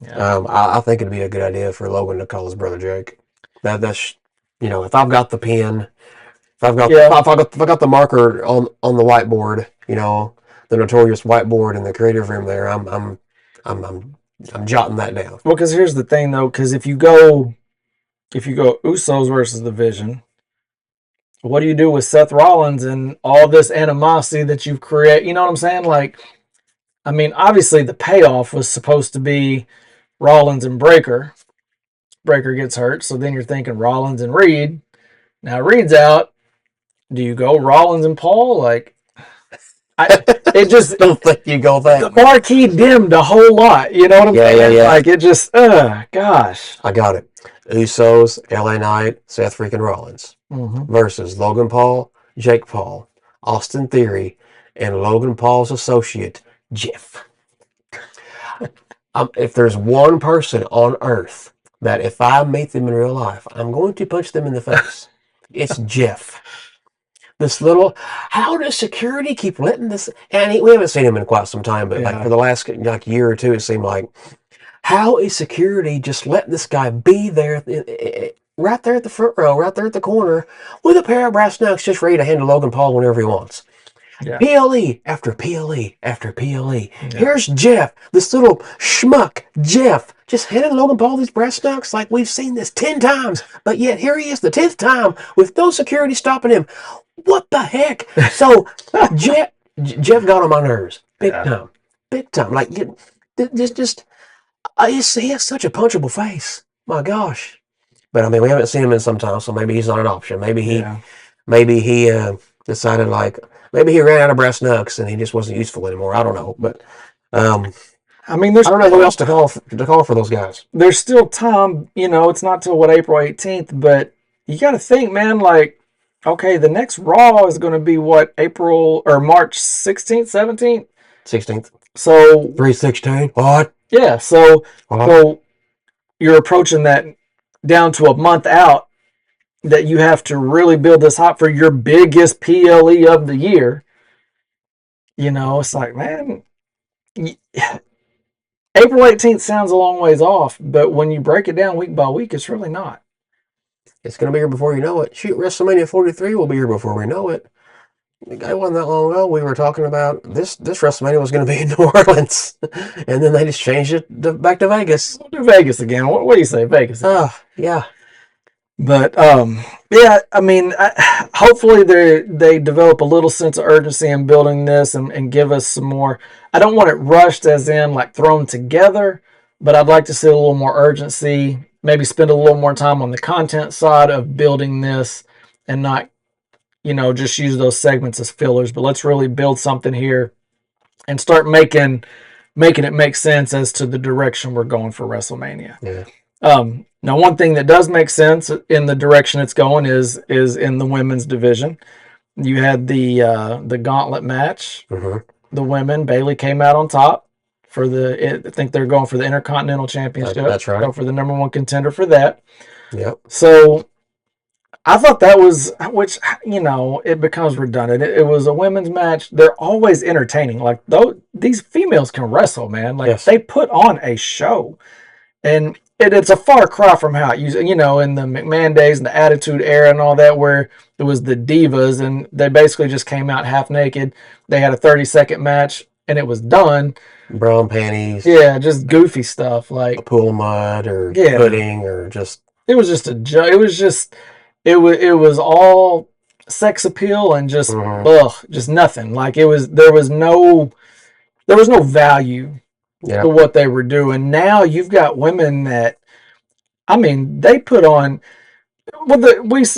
Yeah. I think it'd be a good idea for Logan to call his brother Jake. That's if I've got the pen, if I've got if I got the marker on the whiteboard, the notorious whiteboard in the creative room there, I'm jotting that down. Well, because here's the thing though, because if you go Usos versus the Vision, what do you do with Seth Rollins and all this animosity that you've created? You know what I'm saying? Like, I mean, obviously the payoff was supposed to be Rollins and Breaker. Breaker gets hurt, so then you're thinking Rollins and Reed. Now Reed's out. Do you go Rollins and Paul? Like, it just don't think you go that. The marquee dimmed a whole lot. You know what I'm saying? Yeah. Like it just, gosh. I got it. Usos, LA Knight, Seth freaking Rollins versus Logan Paul, Jake Paul, Austin Theory, and Logan Paul's associate, Jeff. If there's one person on earth that if I meet them in real life, I'm going to punch them in the face, it's Jeff. This little, how does security keep letting this? And we haven't seen him in quite some time, but like for the last year or two, it seemed like, how is security just letting this guy be there, right there at the front row, right there at the corner, with a pair of brass knucks just ready to handle Logan Paul whenever he wants? Yeah. PLE after PLE after PLE. Yeah. Here's Jeff, this little schmuck, Jeff, just handing Logan Paul these brass knucks like we've seen this 10 times, but yet here he is the 10th time with no security stopping him. What the heck? So Jeff got on my nerves, big time. Like just he has such a punchable face. My gosh. But I mean, we haven't seen him in some time, so maybe he's not an option. Maybe he decided like. Maybe he ran out of brass knucks and he just wasn't useful anymore. I don't know, but I mean, I don't know who else to call for those guys. There's still time. It's not till April 18th, but you got to think, man. Like, okay, the next Raw is going to be what, April or March 16th, 17th, 16th. So 3/16. What? Yeah. So you're approaching that down to a month out. That you have to really build this hype for your biggest PLE of the year. It's like, man, April 18th sounds a long ways off, but when you break it down week by week, it's really not. It's going to be here before you know it. Shoot, WrestleMania 43 will be here before we know it. It wasn't that long ago. We were talking about this WrestleMania was going to be in New Orleans, and then they just changed it back to Vegas. We'll do Vegas again. What do you say, Vegas? Yeah. But yeah, I mean, hopefully they develop a little sense of urgency in building this and give us some more. I don't want it rushed, as in like thrown together, but I'd like to see a little more urgency. Maybe spend a little more time on the content side of building this, and not, just use those segments as fillers. But let's really build something here and start making it make sense as to the direction we're going for WrestleMania. Yeah. Now, one thing that does make sense in the direction it's going is in the women's division. You had the gauntlet match. Mm-hmm. The women, Bayley came out on top for I think they're going for the Intercontinental Championship. That's right. Go for the number one contender for that. Yep. So I thought that was, which, it becomes redundant. It was a women's match. They're always entertaining. Like, these females can wrestle, man. Like, They put on a show. And it's a far cry from how it used, in the McMahon days and the Attitude Era and all that, where it was the divas and they basically just came out half naked. They had a 30-second match and it was done. Brown panties. Yeah, just goofy stuff like a pool of mud or pudding or just. It was just a joke. It was all sex appeal and just Mm-hmm. ugh, just nothing. Like there was no value to Yep. what they were doing. Now you've got women that, I mean, they put on. Well,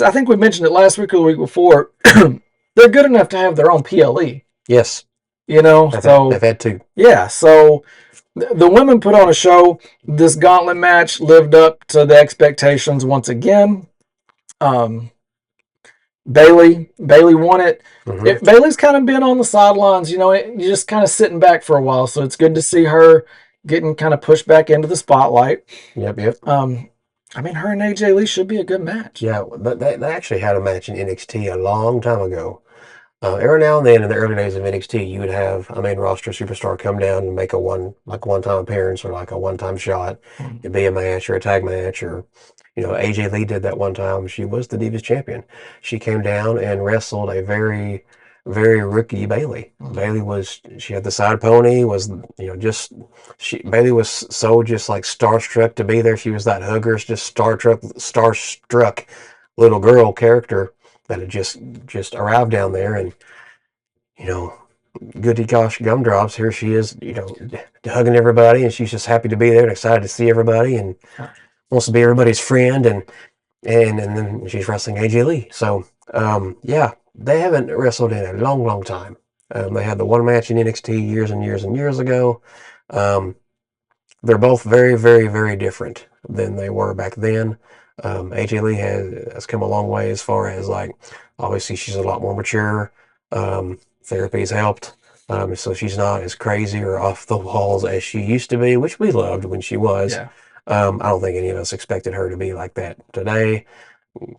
I think we mentioned it last week or the week before. They're good enough to have their own PLE. Yes. They've So had to. yeah, so the women put on a show. This gauntlet match lived up to the expectations once again. Um, Bailey won it. Mm-hmm. Bailey's kind of been on the sidelines, you're just kind of sitting back for a while. So it's good to see her getting kind of pushed back into the spotlight. Yep. Yep. I mean, her and AJ Lee should be a good match. Yeah. They actually had a match in NXT a long time ago. Every now and then in the early days of NXT, you would have a main roster superstar come down and make a one-time appearance or like a one-time shot. It'd be a match or a tag match or, AJ Lee did that one time. She was the Divas champion. She came down and wrestled a very, very rookie Bailey. She had the side pony, Bailey was so just like starstruck to be there. She was that hugger, just starstruck little girl character that had just arrived down there, and goody gosh gumdrops, here she is, hugging everybody, and she's just happy to be there and excited to see everybody and wants to be everybody's friend, and then she's wrestling AJ Lee. So yeah, they haven't wrestled in a long, long time. They had the one match in NXT years and years and years ago. They're both very, very, very different than they were back then. AJ Lee has come a long way as far as like, obviously she's a lot more mature. Therapy's helped. So she's not as crazy or off the walls as she used to be, which we loved when she was. Yeah. I don't think any of us expected her to be like that today.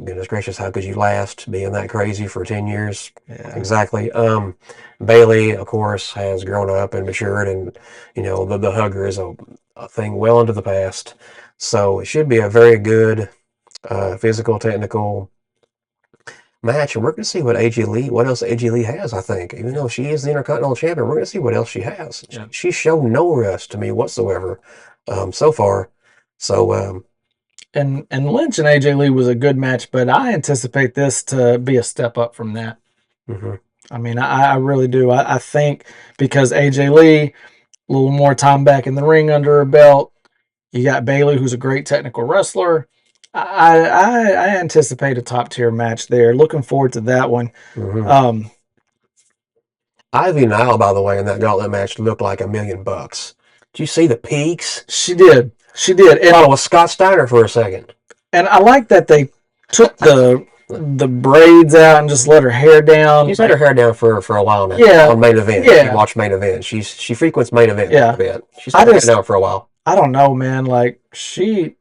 Goodness gracious, how could you last being that crazy for 10 years? Yeah. Exactly. Bailey, of course, has grown up and matured, and, the hugger is a thing well into the past. So it should be a very good physical, technical match, and we're going to see what else AJ Lee has, I think. Even though she is the Intercontinental Champion, we're going to see what else she has. Yeah. She showed no rust to me whatsoever so far. So, and Lynch and AJ Lee was a good match, but I anticipate this to be a step up from that. mm-hmm. I mean, I really do. I think because AJ Lee, a little more time back in the ring under her belt. You got Bailey, who's a great technical wrestler. I anticipate a top tier match there. Looking forward to that one. Mm-hmm. Ivy Nile, by the way, in that gauntlet match looked like $1,000,000. Did you see the peaks? She did. I thought it was Scott Steiner for a second. And I like that they took the braids out and just let her hair down. She's had her hair down for a while now. Yeah. On Main Event. Yeah. You watch Main Event. She frequents Main Event Yeah. a bit. She's had her hair down for a while. I don't know, man. Like she's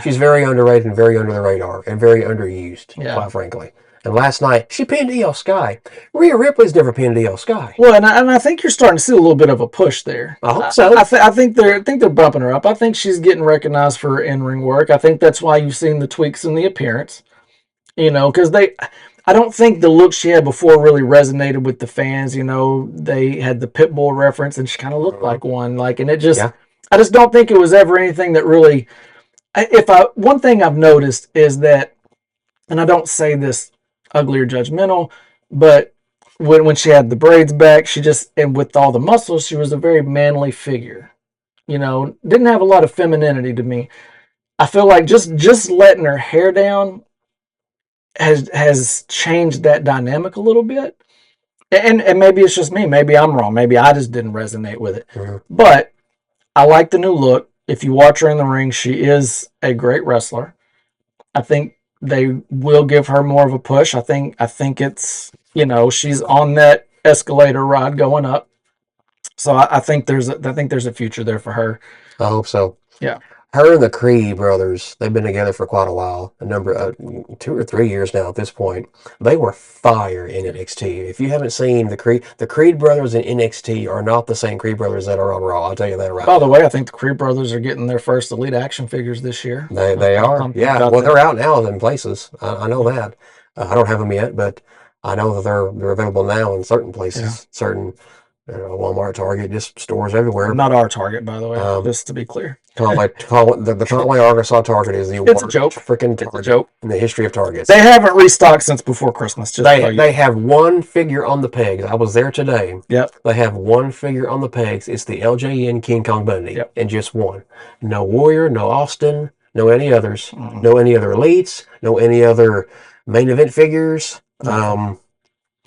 very underrated and very under the radar and very underused, quite frankly. And last night, she pinned Io Sky. Rhea Ripley's never pinned Io Sky. Well, and I think you're starting to see a little bit of a push there. I hope so. I think they're bumping her up. I think she's getting recognized for her in-ring work. I think that's why you've seen the tweaks in the appearance. Because I don't think the look she had before really resonated with the fans. They had the Pitbull reference, and she kind of looked like one. And it just, I just don't think it was ever anything that really. One thing I've noticed is that, and I don't say this ugly or judgmental, but when she had the braids back, and with all the muscles, she was a very manly figure. Didn't have a lot of femininity to me. I feel like just letting her hair down has changed that dynamic a little bit. And maybe it's just me. Maybe I'm wrong. Maybe I just didn't resonate with it. Mm-hmm. But I like the new look. If you watch her in the ring, she is a great wrestler. I think they will give her more of a push. I think it's, she's on that escalator ride going up. So I think there's a future there for her. I hope so. Yeah. Her and the Creed brothers, they've been together for quite a while, 2 or 3 years now at this point. They were fire in NXT. If you haven't seen the Creed brothers in NXT are not the same Creed brothers that are on Raw. I'll tell you that right now. By the way, I think the Creed brothers are getting their first Elite action figures this year. They are. Yeah. Well, they're out now in places. I know that. I don't have them yet, but I know that they're available now in certain places, certain Walmart, Target, just stores everywhere. Not our Target, by the way, just to be clear. The Conway, Arkansas Target is the It's a worst joke. freaking It's a Target joke. in the history of Targets. They haven't restocked since before Christmas. Just so They have one figure on the pegs. I was there today. Yep. They have one figure on the pegs. It's the LJN King Kong Bundy, Yep. and just one. No Warrior, no Austin, no any others, Mm-mm. no any other elites, no any other main event figures. Nothing.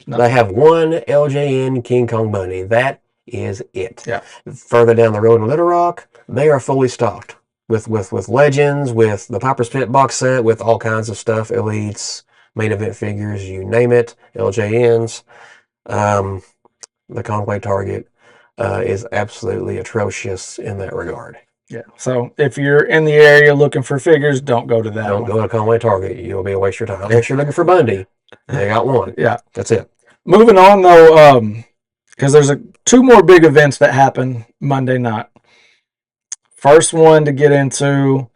They have one LJN King Kong Bundy. That is it. Yeah. Further down the road in Little Rock, they are fully stocked with legends, with the Piper's Pit box set, with all kinds of stuff, elites, main event figures, you name it, LJNs. The Conway Target is absolutely atrocious in that regard. Yeah. So if you're in the area looking for figures, don't go to that Don't one. go to Conway Target. You'll be a waste of your time. Unless you're looking for Bundy. They got one. Yeah. That's it. Moving on though, because there's two more big events that happen Monday night. First one to get into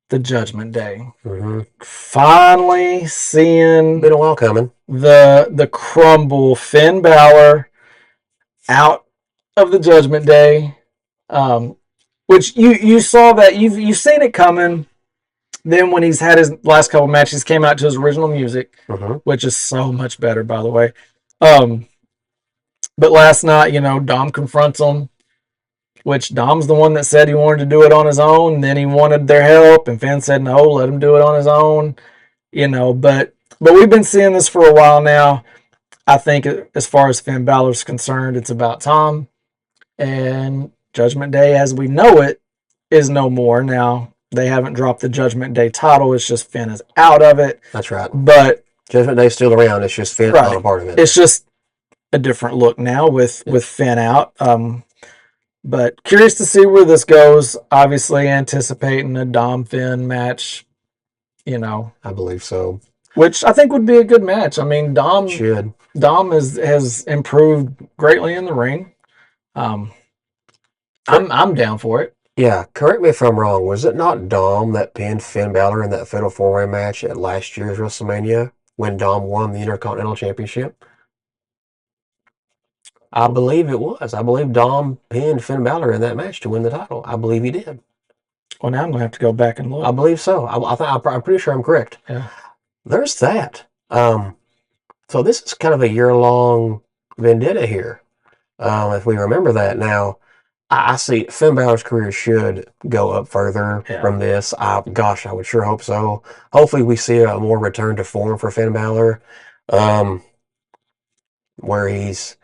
the Judgment Day. Mm-hmm. Finally seeing Been a while coming. the crumble. Finn Balor out of the Judgment Day, which you saw that you've seen it coming. Then when he's had his last couple matches, came out to his original music, which is so much better, by the way. But last night, Dom confronts him, which Dom's the one that said he wanted to do it on his own. And then he wanted their help, and Finn said no, let him do it on his own. But we've been seeing this for a while now. I think as far as Finn Balor's concerned, it's about time. And Judgment Day, as we know it, is no more. Now, they haven't dropped the Judgment Day title. It's just Finn is out of it. That's right. But Judgment Day's still around. It's just Finn not a part of it. It's just a different look now with Finn out. But curious to see where this goes. Obviously, anticipating a Dom Finn match. I believe so. Which I think would be a good match. I mean, Dom has improved greatly in the ring. I'm down for it. Yeah, correct me if I'm wrong. Was it not Dom that pinned Finn Balor in that Fatal 4-Way match at last year's WrestleMania when Dom won the Intercontinental Championship? I believe it was. I believe Dom pinned Finn Balor in that match to win the title. I believe he did. Well, now I'm going to have to go back and look. I believe so. I'm pretty sure I'm correct. Yeah. There's that. So this is kind of a year-long vendetta here, if we remember that. Now, I see Finn Balor's career should go up further from this. I would sure hope so. Hopefully we see a more return to form for Finn Balor, where he's...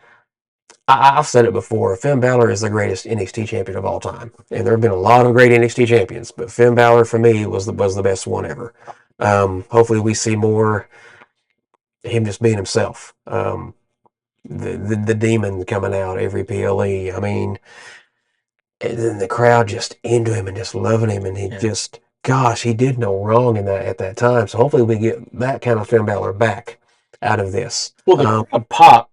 I've said it before, Finn Balor is the greatest NXT champion of all time. And there have been a lot of great NXT champions, but Finn Balor, for me, was the best one ever. Hopefully we see more him just being himself. The demon coming out every PLE. I mean... And then the crowd just into him and just loving him, and he he did no wrong in that at that time. So hopefully we get that kind of Finn Balor back out of this. Well, the pop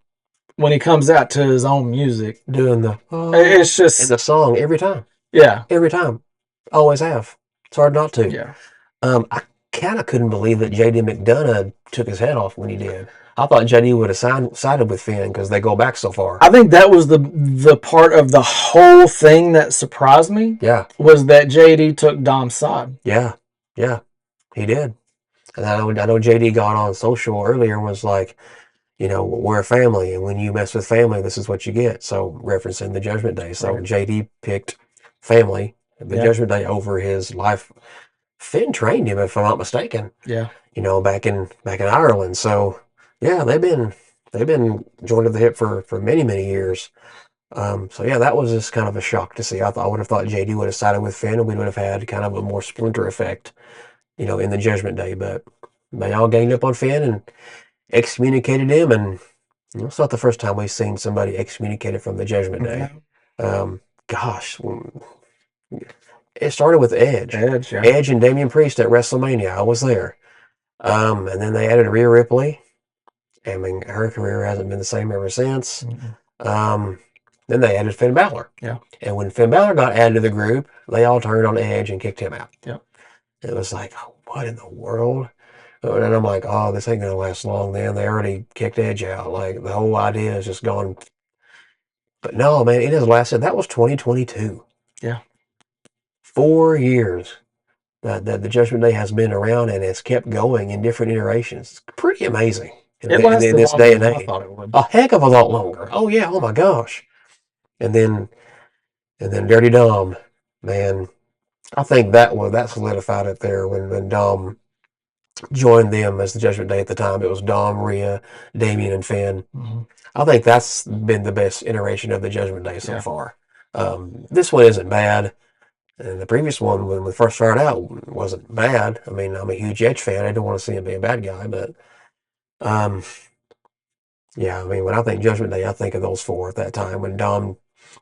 when he comes out to his own music, doing it's just in the song every time. Yeah, every time, always have. It's hard not to. Yeah, I kind of couldn't believe that JD McDonough took his head off when he did. I thought JD would have sided with Finn because they go back so far. I think that was the part of the whole thing that surprised me. Yeah. Was that JD took Dom's side. Yeah. Yeah. He did. And I know JD got on social earlier and was like, we're a family, and when you mess with family, this is what you get. So referencing the Judgment Day. So JD picked family, the Judgment Day, over his life. Finn trained him, if I'm not mistaken. Yeah. Back in Ireland. So yeah, they've been joined at the hip for many, many years. So yeah, that was just kind of a shock to see. I would have thought JD would have sided with Finn, and we would have had kind of a more splinter effect, in the Judgment Day. But they all ganged up on Finn and excommunicated him, and it's not the first time we've seen somebody excommunicated from the Judgment Day. It started with Edge. Edge and Damian Priest at WrestleMania. I was there. And then they added Rhea Ripley. I mean, her career hasn't been the same ever since. Then they added Finn Balor. Yeah. And when Finn Balor got added to the group, they all turned on Edge and kicked him out. Yeah. It was like, what in the world? And I'm like, oh, this ain't going to last long then. They already kicked Edge out. Like, the whole idea is just gone. But no, man, it has lasted. That was 2022. Yeah. 4 years that the Judgment Day has been around and has kept going in different iterations. It's pretty amazing It in lasted this longer day and than I age. thought it would. A heck of a lot longer. Oh yeah, oh my gosh. And then Dirty Dom, man, I think that solidified it there when Dom joined them as the Judgment Day at the time. It was Dom, Rhea, Damien, and Finn. Mm-hmm. I think that's been the best iteration of the Judgment Day so Yeah. far. This one isn't bad. And the previous one, when we first started out, wasn't bad. I mean, I'm a huge Edge fan. I don't want to see him be a bad guy, but yeah, I mean, when I think Judgment Day, I think of those four at that time. When Dom,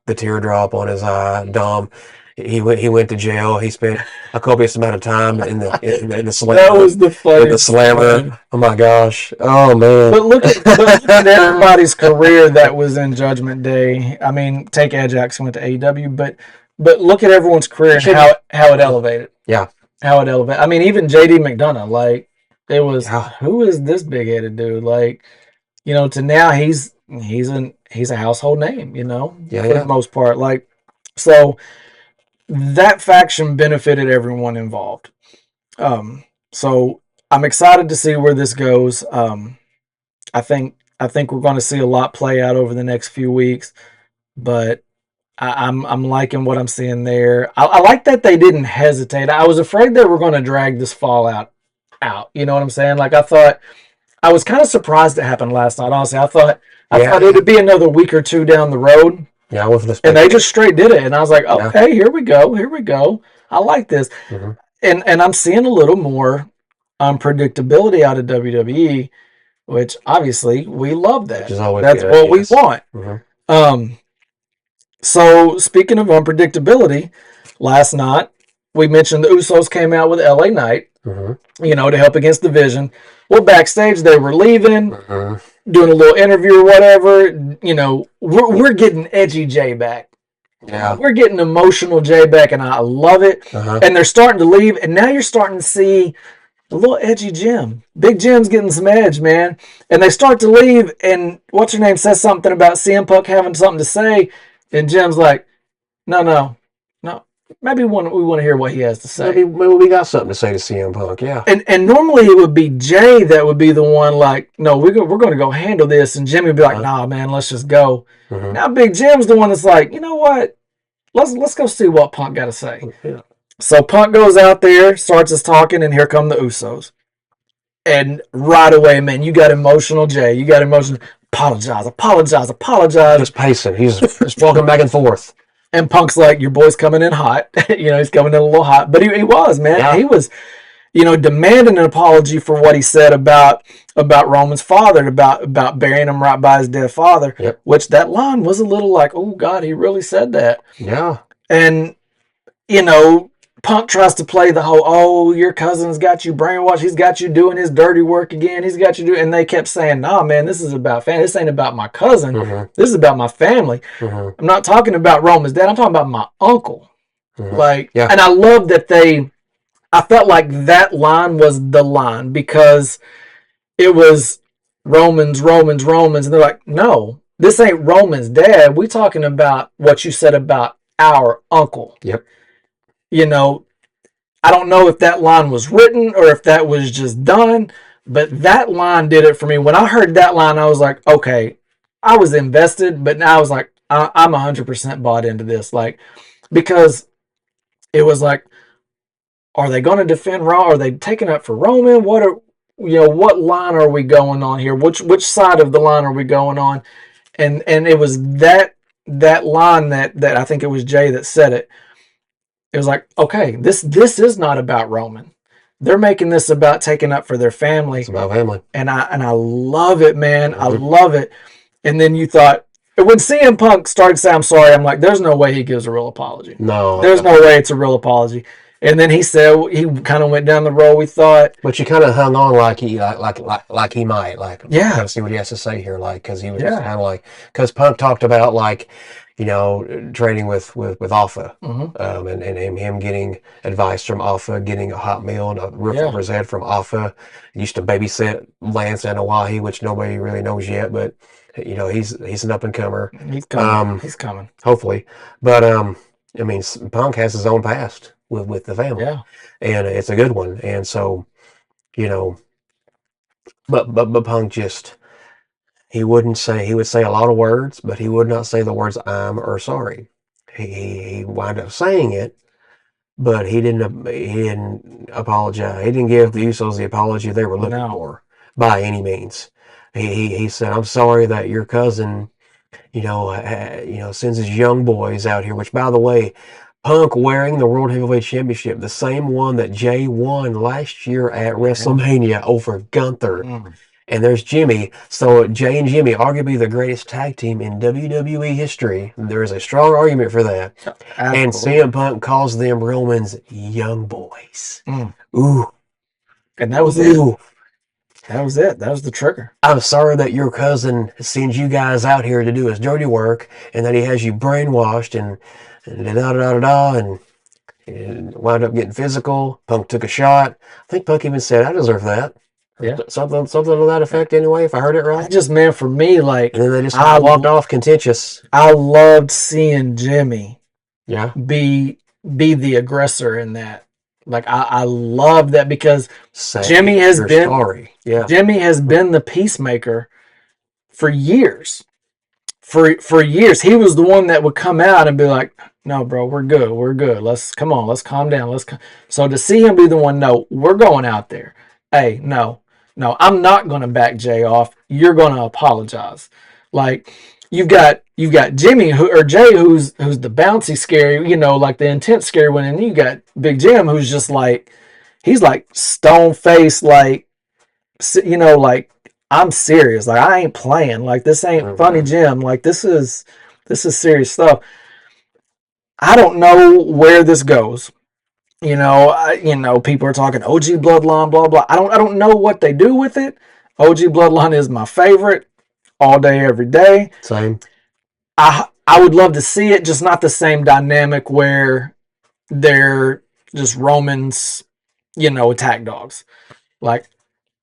the teardrop on his eye, Dom, he went to jail. He spent a copious amount of time in the slammer. That was the funniest. The slammer. Man. Oh my gosh. Oh man. But look at everybody's career that was in Judgment Day. I mean, take Ajax and went to AEW, but look at everyone's career and how it elevated. Yeah. How it elevated. I mean, even JD McDonough, like it was who is this big headed dude? Like, you know, to now he's a household name, you know, for the most part. Like, so that faction benefited everyone involved. So I'm excited to see where this goes. I think we're going to see a lot play out over the next few weeks, but I'm liking what I'm seeing there. I like that they didn't hesitate. I was afraid they were going to drag this fallout out. You know what I'm saying? Like I was kind of surprised it happened last night. Honestly, I thought it would be another week or two down the road. Yeah, I wasn't expecting. And they just straight did it, and I was like, okay, here we go. I like this, and I'm seeing a little more unpredictability out of WWE, which obviously we love that. That's good. What we want. So speaking of unpredictability, last night we mentioned the Usos came out with LA Knight, you know, to help against the Vision. Well, backstage they were leaving, doing a little interview or whatever. You know, we're getting edgy Jay back. Yeah, we're getting emotional Jay back, and I love it. And they're starting to leave, and now you're starting to see a little edgy Jim. Big Jim's getting some edge, man. And they start to leave, and what's her name says something about CM Punk having something to say, and Jim's like, no. Maybe we want to hear what he has to say. Maybe we got something to say to CM Punk, yeah. And normally it would be Jay that would be the one like, no, we're going to go handle this, and Jimmy would be like, nah, man, let's just go. Now Big Jim's the one that's like, you know what? Let's go see what Punk got to say. Yeah. So Punk goes out there, starts his talking, and here come the Usos. And right away, man, you got emotional, Jay. You got emotional. Apologize. Just pacing. He's just walking back and forth. And Punk's like, your boy's coming in hot. You know, he's coming in a little hot. But he was, man. Yeah. He was, you know, demanding an apology for what he said about Roman's father, about burying him right by his dead father. Yep. Which that line was a little like, oh, God, he really said that. Yeah. And, you know, Punk tries to play the whole, oh, your cousin's got you brainwashed. He's got you doing his dirty work again. He's got you doing, and they kept saying, nah, man, this is about family. This ain't about my cousin. This is about my family. I'm not talking about Roman's dad. I'm talking about my uncle. Like, and I love that I felt like that line was the line because it was Romans. And they're like, no, this ain't Roman's dad. We talking about what you said about our uncle. Yep. You know, I don't know if that line was written or if that was just done, but that line did it for me. When I heard that line, I was like, okay, I was invested, but now I was like, I'm 100% bought into this. Like, because it was like, are they going to defend Raw? Are they taking up for Roman? What line are we going on here? Which side of the line are we going on? And it was that line that I think it was Jay that said it. It was like, okay, this is not about Roman. They're making this about taking up for their family. It's about family. And I love it, man. I love it. And then you thought, when CM Punk started saying, I'm sorry, I'm like, there's no way he gives a real apology. No. There's no way it's a real apology. And then he said, he kind of went down the road, we thought. But you kind of hung on like he might, kind of see what he has to say here, like, because he was just kind of like, because Punk talked about, like, you know, training with Alpha, and him getting advice from Alpha, getting a hot meal and a roof over his head from Alpha. He used to babysit Lance Anoa'i, which nobody really knows yet, but you know he's an up and comer. He's coming. He's coming. Hopefully, but I mean, Punk has his own past. with the family, Yeah. and it's a good one. And so, you know, but Punk just he wouldn't say he would say a lot of words, but he would not say the words "I'm" or "sorry." He wound up saying it, but he didn't apologize. He didn't give the Usos the apology they were looking No. for by any means. He said, "I'm sorry that your cousin, sends his young boys out here." Which, by the way, Punk wearing the World Heavyweight Championship, the same one that Jay won last year at WrestleMania over Gunther. Mm. And there's Jimmy. So Jay and Jimmy, arguably the greatest tag team in WWE history. There is a strong argument for that. And Absolutely. CM Punk calls them Roman's young boys. Mm. Ooh. And that was it. Ooh. That was it. That was the trigger. I'm sorry that your cousin sends you guys out here to do his dirty work and that he has you brainwashed and da-da-da-da-da and wound up getting physical. Punk took a shot. I think Punk even said, "I deserve that." Yeah. Something to that effect anyway, if I heard it I right. just, man, for me, like, And then they just walked off contentious. I loved seeing Jimmy Yeah. be the aggressor in that. Like, I love that because Say Jimmy has you're been sorry. Yeah. Jimmy has been the peacemaker for years. For years, he was the one that would come out and be like, "No, bro, we're good. We're good. Let's calm down. So to see him be the one, no, we're going out there. Hey, no, I'm not going to back Jay off. You're going to apologize. Like you've got Jimmy or Jay who's the bouncy scary, like the intense scary one, and you got Big Jim who's just like he's like stone faced, like like I'm serious. Like I ain't playing. Like this ain't funny, Jim. Like this is serious stuff. I don't know where this goes. People are talking OG Bloodline, blah blah. I don't know what they do with it. OG Bloodline is my favorite, all day, every day. Same. I would love to see it, just not the same dynamic where they're just Romans, attack dogs. Like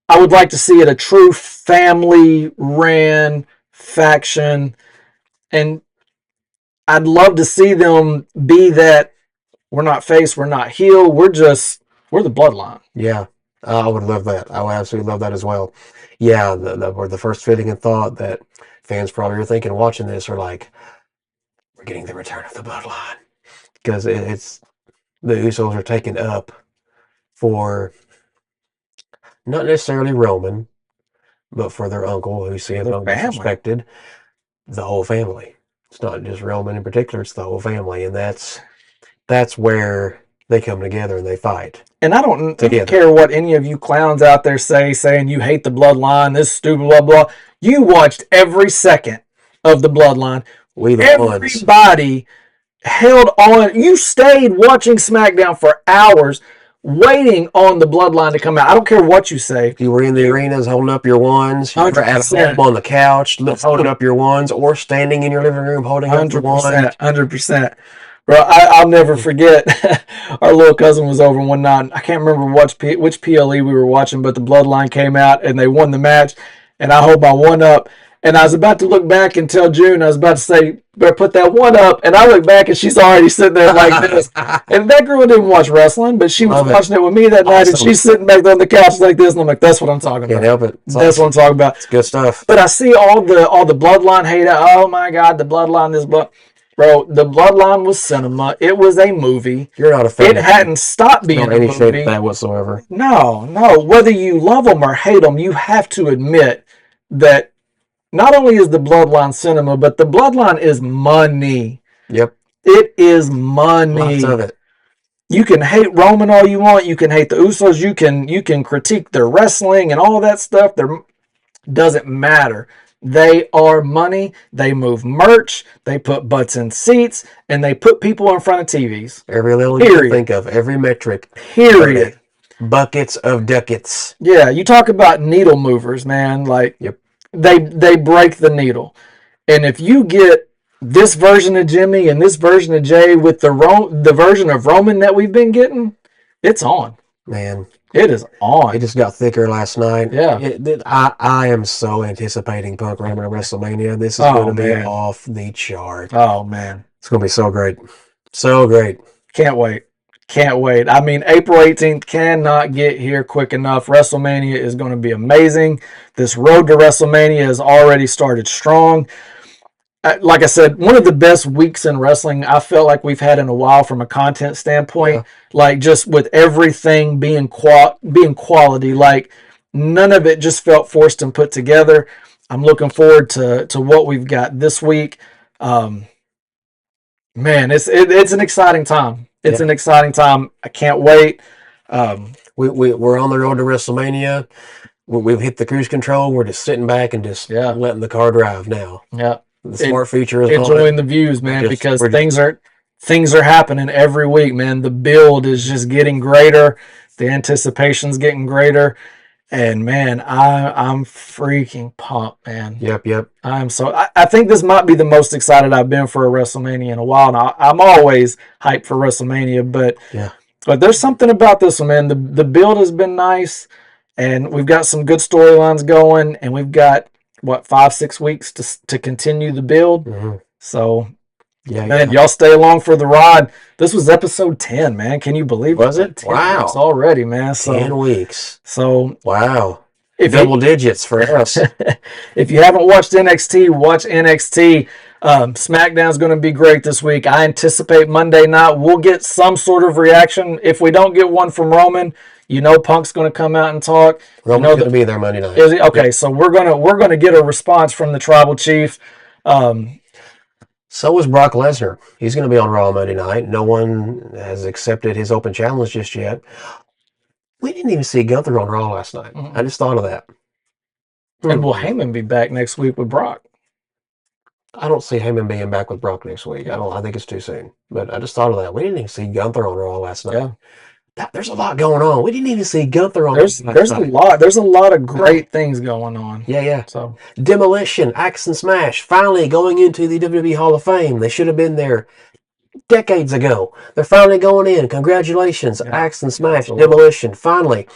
I would like to see it a true family ran faction, and I'd love to see them be that we're not face, we're not heel, we're the bloodline. Yeah, I would love that. I would absolutely love that as well. Yeah, the first fitting and thought that fans probably are thinking watching this are like, we're getting the return of the bloodline because it's the Usos are taken up for not necessarily Roman, but for their uncle, who CM Punk disrespected, the whole family. It's not just Roman in particular; it's the whole family, and that's where they come together and they fight. And I don't care what any of you clowns out there saying you hate the bloodline, this stupid blah blah. You watched every second of the bloodline. Everybody held on. You stayed watching SmackDown for hours, waiting on the bloodline to come out. I don't care what you say. You were in the arenas holding up your ones. You were at home on the couch holding up your ones, or standing in your living room holding up your ones. 100%. Bro, I'll never forget. Our little cousin was over one night. I can't remember which PLE we were watching, but the bloodline came out and they won the match. And I hold my one up. And I was about to look back and tell June, I was about to say, better put that one up. And I look back and she's already sitting there like this. And that girl didn't watch wrestling, but she was watching it with me that night. And she's sitting back there on the couch like this. And I'm like, that's what I'm talking about. Can't help it. That's what I'm talking about. It's good stuff. But I see all the bloodline hate. Oh my God, the bloodline, this blood. Bro, the bloodline was cinema. It was a movie. You're not a fan. It hadn't stopped being a movie. Not any shape of that whatsoever. No. Whether you love them or hate them, you have to admit that not only is the bloodline cinema, but the bloodline is money. Yep. It is money. Lots of it. You can hate Roman all you want. You can hate the Usos. You can critique their wrestling and all that stuff. Doesn't matter. They are money. They move merch. They put butts in seats, and they put people in front of TVs. Every little you can think of, every metric. Period. Buckets of ducats. Yeah, you talk about needle movers, man. Like, yep. They break the needle, and if you get this version of Jimmy and this version of Jay with the version of Roman that we've been getting, it's on. Man. It is on. It just got thicker last night. Yeah. I am so anticipating Punk Roman at WrestleMania. This is going to be off the chart. Oh, man. It's going to be so great. So great. Can't wait. Can't wait. I mean, April 18th cannot get here quick enough. WrestleMania is going to be amazing. This road to WrestleMania has already started strong. Like I said, one of the best weeks in wrestling I felt like we've had in a while from a content standpoint. Yeah. Like just with everything being quality, like none of it just felt forced and put together. I'm looking forward to what we've got this week. Man, it's an exciting time. It's Yeah. an exciting time. I can't wait. We're on the road to WrestleMania. We've hit the cruise control. We're just sitting back and just Yeah. letting the car drive now. Yeah, The smart feature is enjoying the views, man, because we're just- things are happening every week, man. The build is just getting greater. The anticipation's getting greater. And man, I'm freaking pumped, man. Yep. I think this might be the most excited I've been for a WrestleMania in a while. Now I'm always hyped for WrestleMania, but Yeah. there's something about this one, man. The build has been nice, and we've got some good storylines going, and we've got what 5-6 weeks to continue the build. Mhm. So Yeah. man, y'all stay along for the ride. This was episode 10, man. Can you believe Was it? 10 Wow. weeks already, man. So 10 weeks. So Wow. if Double digits for us. if you haven't watched NXT, watch NXT. SmackDown's going to be great this week. I anticipate Monday night we'll get some sort of reaction. If we don't get one from Roman, you know Punk's going to come out and talk. Roman's going to be there Monday night. Is he? Okay, so we're gonna get a response from the Tribal Chief. So is Brock Lesnar. He's going to be on Raw Monday night. No one has accepted his open challenge just yet. We didn't even see Gunther on Raw last night. Mhm. I just thought of that. And will Heyman be back next week with Brock? I don't see Heyman being back with Brock next week. I think it's too soon. But I just thought of that. We didn't even see Gunther on Raw last night. Yeah. There's a lot going on. We didn't even see Gunther on There's a lot of great things going on. Yeah. So Demolition, Axe and Smash, finally going into the WWE Hall of Fame. They should have been there decades ago. They're finally going in. Congratulations, Axe and Smash, Demolition, finally.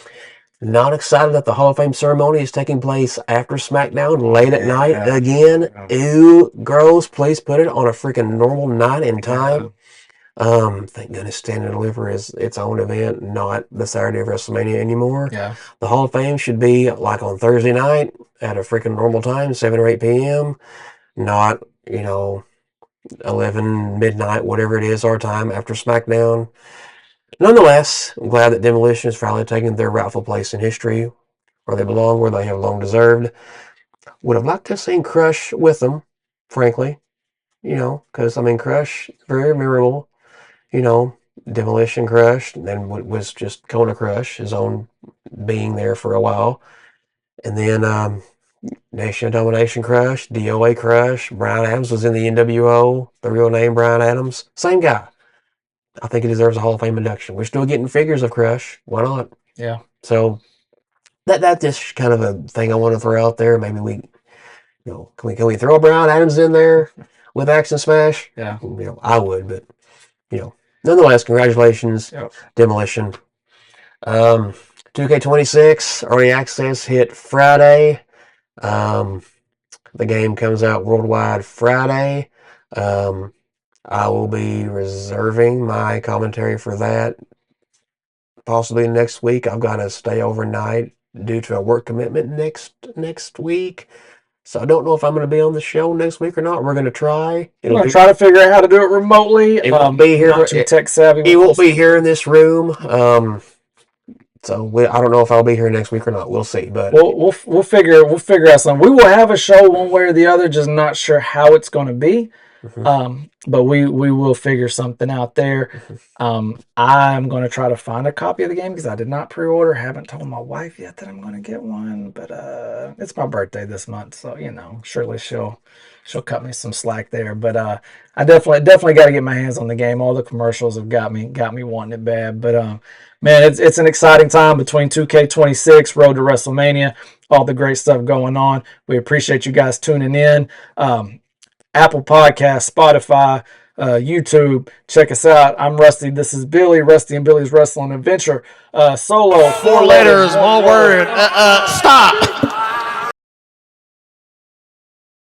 Not excited that the Hall of Fame ceremony is taking place after SmackDown late at night again. Ew, gross. Please put it on a freaking normal night and time. Thank goodness Stand and Deliver is its own event, not the Saturday of WrestleMania anymore. Yeah. The Hall of Fame should be like on Thursday night at a freaking normal time, 7 or 8 p.m. Not, 11 midnight, whatever it is, our time after SmackDown. Nonetheless, I'm glad that Demolition is finally taking their rightful place in history, where they belong, where they have long deserved. Would have liked to have seen Crush with them, frankly. Because, Crush, very memorable. Demolition Crush, and then was just Kona Crush, his own being there for a while. And then Nation of Domination Crush, DOA Crush, Brian Adams was in the NWO, the real name Brian Adams. Same guy. I think he deserves a Hall of Fame induction. We're still getting figures of Crush. Why not? Yeah. So that's just kind of a thing I want to throw out there. Maybe we, can we throw Brian Adams in there with Axe and Smash? Yeah. I would, but nonetheless, congratulations, Demolition. 2K26 early access hit Friday. The game comes out worldwide Friday. I will be reserving my commentary for that possibly next week. I've got to stay overnight due to a work commitment next week. So I don't know if I'm going to be on the show next week or not. We're going to try. We're going to try to figure out how to do it remotely. It won't be here. Not too tech savvy. It won't be here in this room. So I don't know if I'll be here next week or not. We'll see. But we'll figure out something. We will have a show one way or the other. Just not sure how it's going to be. But we will figure something out there. I'm going to try to find a copy of the game because I did not pre-order. Haven't told my wife yet that I'm going to get one, but it's my birthday this month, so surely she'll cut me some slack there. But I definitely got to get my hands on the game. All the commercials have got me wanting it bad. But man, it's an exciting time between 2K26, Road to WrestleMania, all the great stuff going on. We appreciate you guys tuning in. Apple Podcasts, Spotify, YouTube. Check us out. I'm Rusty. This is Billy. Rusty and Billy's Wrestling Adventure. Solo. 4 letters, 1 word. Stop.